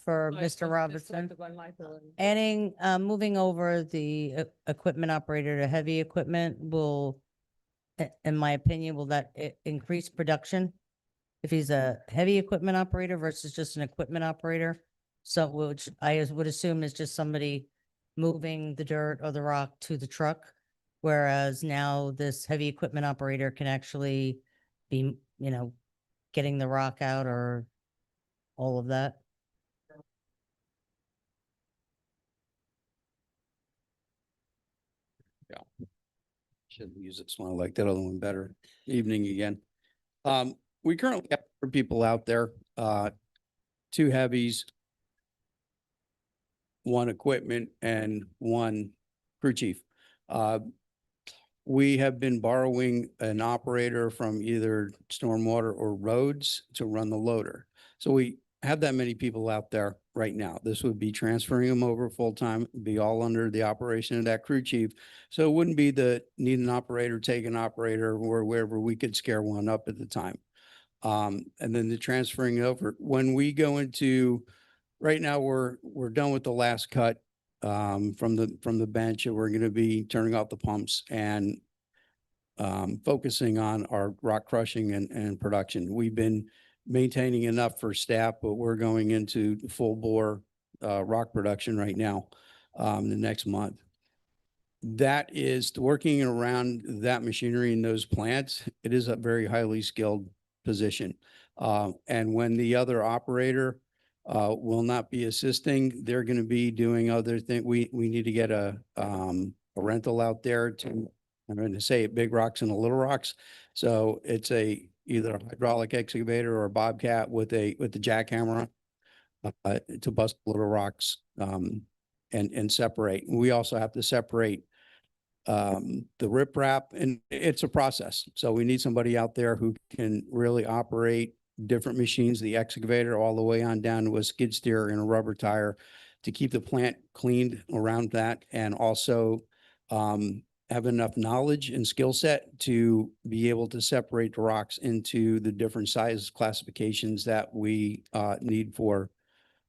for Oh, it's Mr. Robinson. reflected on my phone. Adding, moving over the equipment operator to heavy equipment will, in my opinion, will that increase production? If he's a heavy equipment operator versus just an equipment operator? So which would assume is just somebody moving the dirt or the rock to the truck. Whereas now this heavy equipment operator can actually be, getting the rock out or all of that. Should use it, smile like that other one better. Evening again. We currently have 4 people out there, 2 heavies, 1 equipment, and 1 crew chief. We have been borrowing an operator from either stormwater or roads to run the loader. So we have that many people out there right now. This would be transferring them over full-time, be all under the operation of that crew chief. So it wouldn't be the need an operator, take an operator, or wherever we could scare one up at the time. And then the transferring over, when we go into, right now, we're done with the last cut from the bench, and we're going to be turning off the pumps and focusing on our rock crushing and production. We've been maintaining enough for staff, but we're going into full bore rock production right now, the next month. That is working around that machinery in those plants. It is a very highly skilled position. And when the other operator will not be assisting, they're going to be doing other things. We need to get a rental out there to, I'm going to say it, big rocks and the little rocks. So it's either a hydraulic excavator or a bobcat with the jackhammer to bust little rocks and separate. We also have to separate the riprap, and it's a process. So we need somebody out there who can really operate different machines, the excavator all the way on down to a skid steer and a rubber tire, to keep the plant cleaned around that, and also have enough knowledge and skill set to be able to separate the rocks into the different size classifications that we need for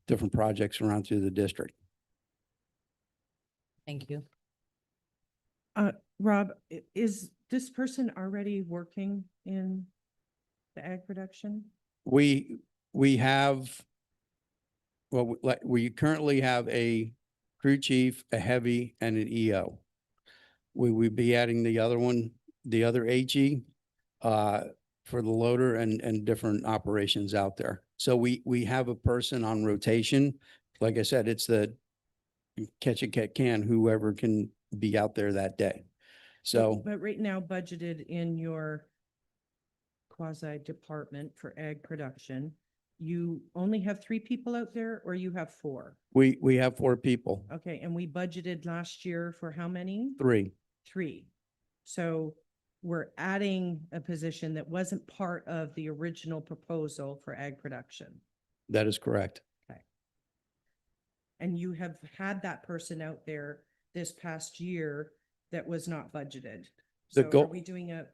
different projects around through the district. Thank you. Rob, is this person already working in the ag production? We have, well, we currently have a crew chief, a heavy, and an EO. We would be adding the other one, the other HE, for the loader and different operations out there. So we have a person on rotation. Like I said, it's the catch a can, whoever can be out there that day. So But right now budgeted in your quasi department for ag production, you only have 3 people out there or you have 4? we have 4 people, Okay, and we budgeted last year for how many? 3. 3. So we're adding a position that wasn't part of the original proposal for ag production. That is correct. Okay. And you have had that person out there this past year that was not budgeted. The So are goal- we doing a,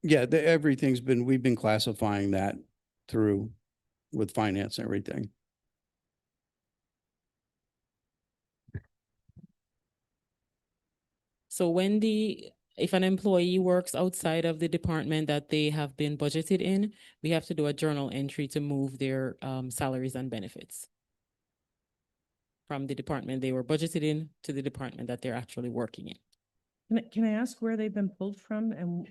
Yeah, we've been classifying that through with finance and everything. So if an employee works outside of the department that they have been budgeted in, we have to do a journal entry to move their salaries and benefits from the department they were budgeted in to the department that they're actually working in. can I ask where they've been pulled from? And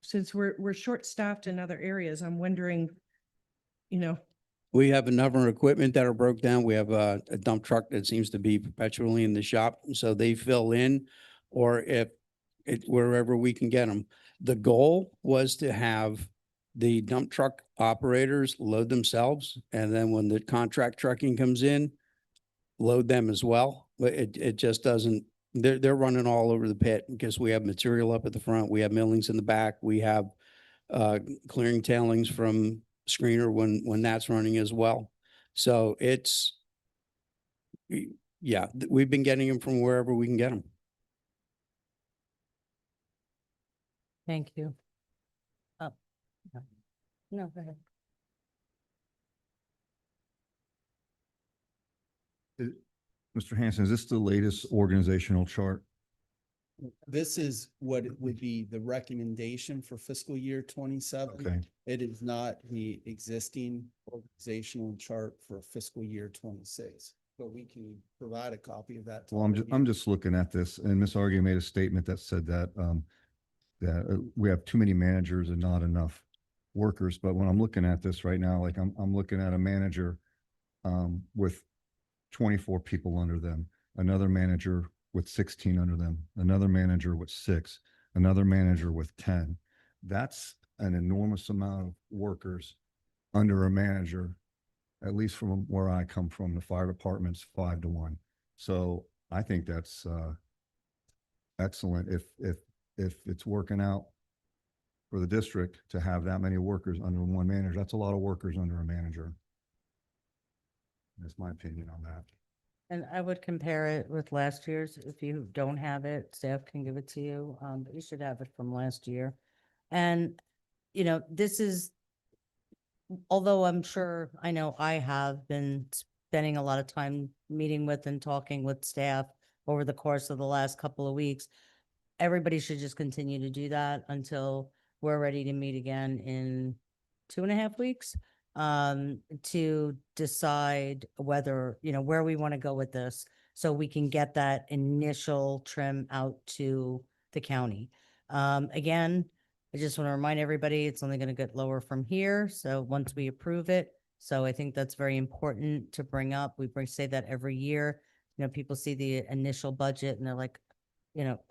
since we're short-staffed in other areas, I'm wondering, We have a number of equipment that are broke down. We have a dump truck that seems to be perpetually in the shop, so they fill in, or wherever we can get them. The goal was to have the dump truck operators load themselves, and then when the contract trucking comes in, load them as well. But it just doesn't, they're running all over the pit because we have material up at the front, we have millings in the back, we have clearing tailings from screener when that's running as well. So yeah, we've been getting them from wherever we can get them. Thank you. Oh. No, go ahead. Mr. Hanson, is this the latest organizational chart? This is what it would be the recommendation for fiscal year 27. Okay, It is not the existing organizational chart for fiscal year 26, but we can provide a copy of that. to well, all of you. I'm just looking at this, and Ms. Argy made a statement that said that, we have too many managers and not enough workers. But when I'm looking at this right now, like I'm looking at a manager with 24 people under them, another manager with 16 under them, another manager with 6, another manager with 10. That's an enormous amount of workers under a manager, at least from where I come from, the fire department's 5 to 1. So I think that's excellent if it's working out for the district to have that many workers under one manager. That's a lot of workers under a manager. That's my opinion on that. And I would compare it with last year's. If you don't have it, staff can give it to you. But you should have it from last year. And, this is, although I'm sure, I know I have been spending a lot of time meeting with and talking with staff over the course of the last couple of weeks. Everybody should just continue to do that until we're ready to meet again in 2.5 weeks. To decide whether, where we want to go with this, so we can get that initial trim out to the county. Again, I just want to remind everybody, it's only going to get lower from here. So once we approve it, so I think that's very important to bring up. Say that every year, people see the initial budget and they're like,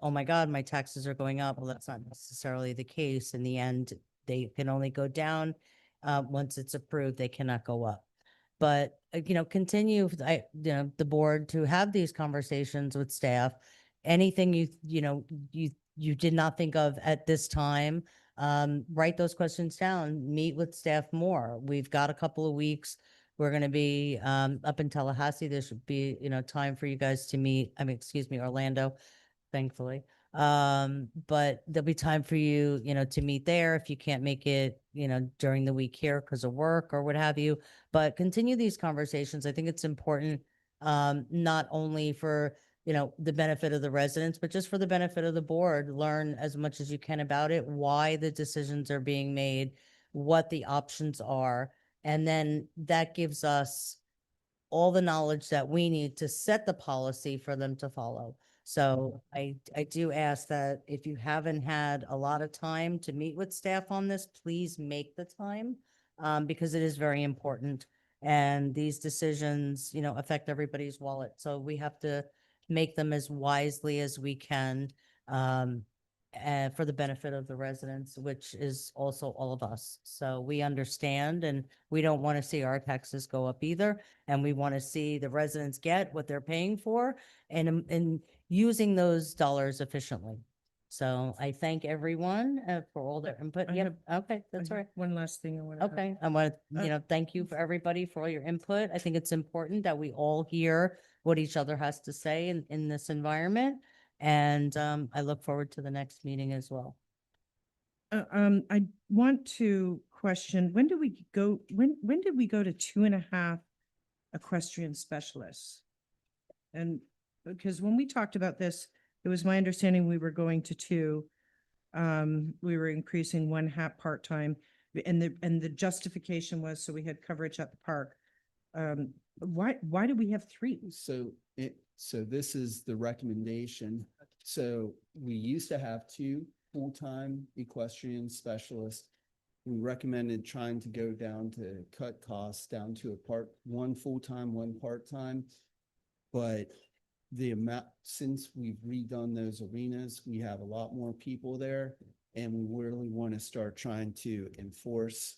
oh my God, my taxes are going up. Well, that's not necessarily the case. In the end, they can only go down. Once it's approved, they cannot go up. But, continue, the board to have these conversations with staff. Anything you did not think of at this time, write those questions down, meet with staff more. We've got a couple of weeks. We're going to be up in Tallahassee. There should be, time for you guys to meet. Orlando, thankfully. But there'll be time for you, to meet there if you can't make it, during the week here because of work or what have you. But continue these conversations. I think it's important, not only for, the benefit of the residents, but just for the benefit of the board. Learn as much as you can about it, why the decisions are being made, what the options are. And then that gives us all the knowledge that we need to set the policy for them to follow. So I do ask that if you haven't had a lot of time to meet with staff on this, please make the time, because it is very important. And these decisions, affect everybody's wallet. So we have to make them as wisely as we can, and for the benefit of the residents, which is also all of us. So we understand, and we don't want to see our taxes go up either. And we want to see the residents get what they're paying for and using those dollars efficiently. So I thank everyone for all their input. I Yep. Okay, I that's have all right. One last thing I want to. Okay, I want Uh, to, thank you for everybody for all your input. I think it's important that we all hear what each other has to say in this environment. And I look forward to the next meeting as well. I want to question, when did we go to 2.5 equestrian specialists? And because when we talked about this, it was my understanding we were going to 2. We were increasing 1 half part-time, and the justification was so we had coverage at the park. Why do we have 3? So this is the recommendation. So we used to have 2 full-time equestrian specialists. We recommended trying to go down to cut costs down to 1 full-time, 1 part-time. But the amount, since we've redone those arenas, we have a lot more people there, and we really want to start trying to enforce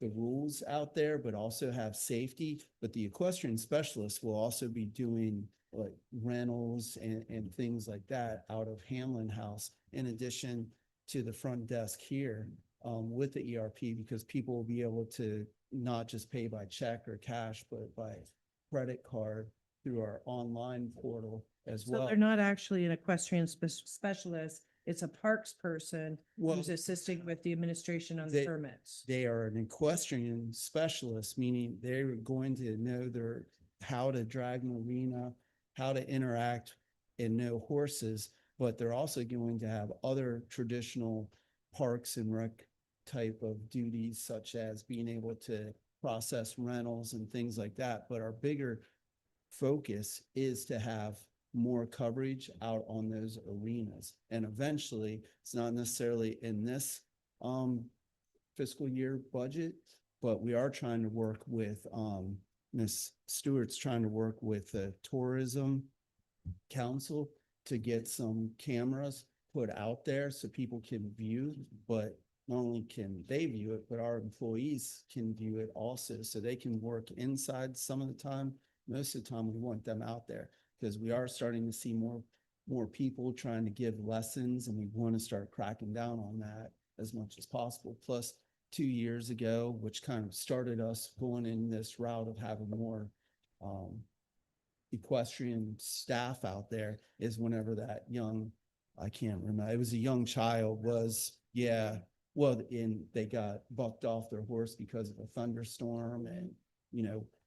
the rules out there, but also have safety. But the equestrian specialists will also be doing like rentals and things like that out of Hamlin House, in addition to the front desk here, with the ERP, because people will be able to not just pay by check or cash, but by credit card through our online portal as So well. they're not actually an equestrian specialist. It's a parks person Well, who's assisting with the administration on the they- permits. They are an equestrian specialist, meaning they're going to know how to drag an arena, how to interact and know horses, but they're also going to have other traditional parks and rec type of duties, such as being able to process rentals and things like that. But our bigger focus is to have more coverage out on those arenas. And eventually, it's not necessarily in this fiscal year budget, but we are trying to work with Ms. Stewart's trying to work with the Tourism Council to get some cameras put out there so people can view, but not only can they view it, but our employees can view it also, so they can work inside some of the time. Most of the time, we want them out there because we are starting to see more people trying to give lessons, and we want to start cracking down on that as much as possible. Plus, 2 years ago, which kind of started us going in this route of having more equestrian staff out there, is whenever that young, I can't remember, it was a young child and they got bucked off their horse because of a thunderstorm, and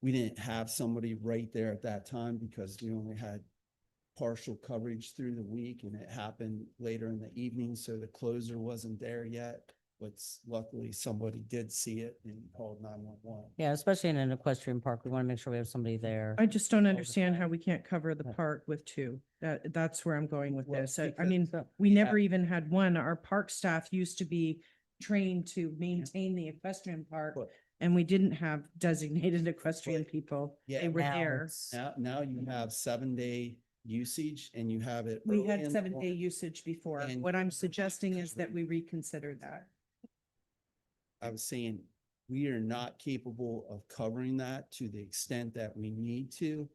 we didn't have somebody right there at that time because we only had partial coverage through the week, and it happened later in the evening, so the closer wasn't there yet. But luckily somebody did see it and called 911. Yeah, especially in an equestrian park, we want to make sure we have somebody there. I just don't the understand how time. we can't cover the Right. park with 2. That's where I'm going with Well, this. I because- mean, So- we never even had 1. Our park staff used to be trained to maintain the equestrian park, But- and we didn't have designated equestrian people. Yeah, They were Now there. it's- Now you have 7-day usage, and you have it. We early had in the 7-day morning. usage before. And- What I'm suggesting is that we reconsider that. I was saying, we are not capable of covering that to the extent that we need to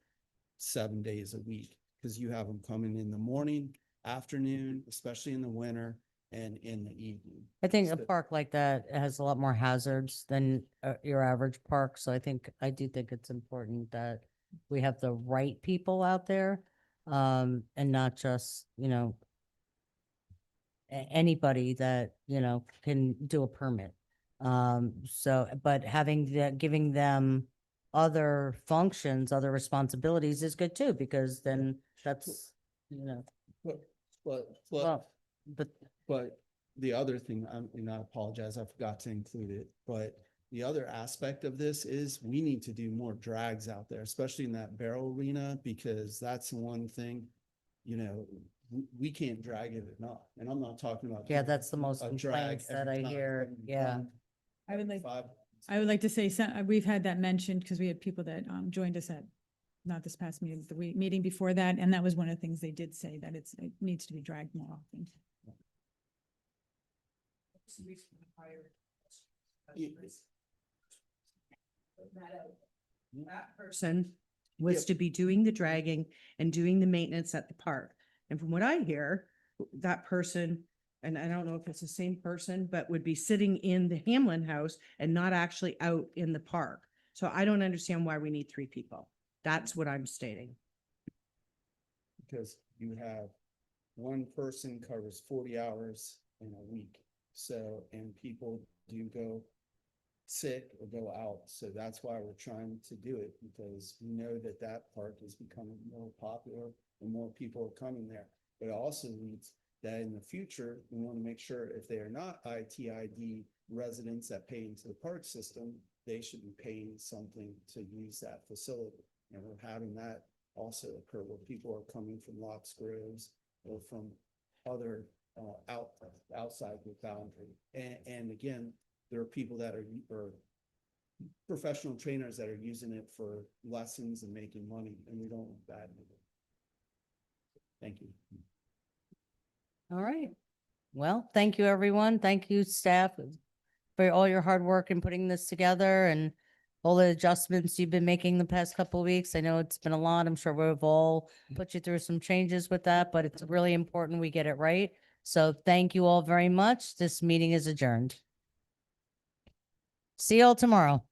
7 days a week, because you have them coming in the morning, afternoon, especially in the winter, and in the evening. I think a So- park like that has a lot more hazards than your average park. So I do think it's important that we have the right people out there, and not just, anybody that, you know, can do a permit. So, but giving them other functions, other responsibilities is good too, because then that's, you know, But, well, but but the other thing, and I apologize, I forgot to include it, but the other aspect of this is we need to do more drags out there, especially in that barrel arena, because that's one thing, you know, we can't drag it enough. And I'm not talking about. yeah, doing that's the most a drag complaints that every I time hear. we Yeah. run I would like, 5. I would like to say, we've had that mentioned because we had people that joined us at, not this past meeting, the meeting before that, and that was one of the things they did say, that it needs to be dragged more often. That person was to be doing the dragging and doing the maintenance at the park. And from what I hear, that person, and I don't know if it's the same person, but would be sitting in the Hamlin house and not actually out in the park. So I don't understand why we need 3 people. That's what I'm stating. Because you have one person covers 40 hours in a week. So, and people do go sick or go out. So that's why we're trying to do it, because we know that that park is becoming more popular and more people are coming there. But it also leads that in the future, we want to make sure if they are not ITID residents that pay into the park system, they should be paying something to use that facility. And we're having that also occur where people are coming from Locks Groves or from other outside the boundary. And again, there are people that are professional trainers that are using it for lessons and making money, and we don't want that. Thank you. all right. Well, thank you, everyone. Thank you, staff, for all your hard work in putting this together and all the adjustments you've been making the past couple of weeks. I know it's been a lot. I'm sure we've all put you through some changes with that, but it's really important we get it right. So thank you all very much. This meeting is adjourned. See you all tomorrow.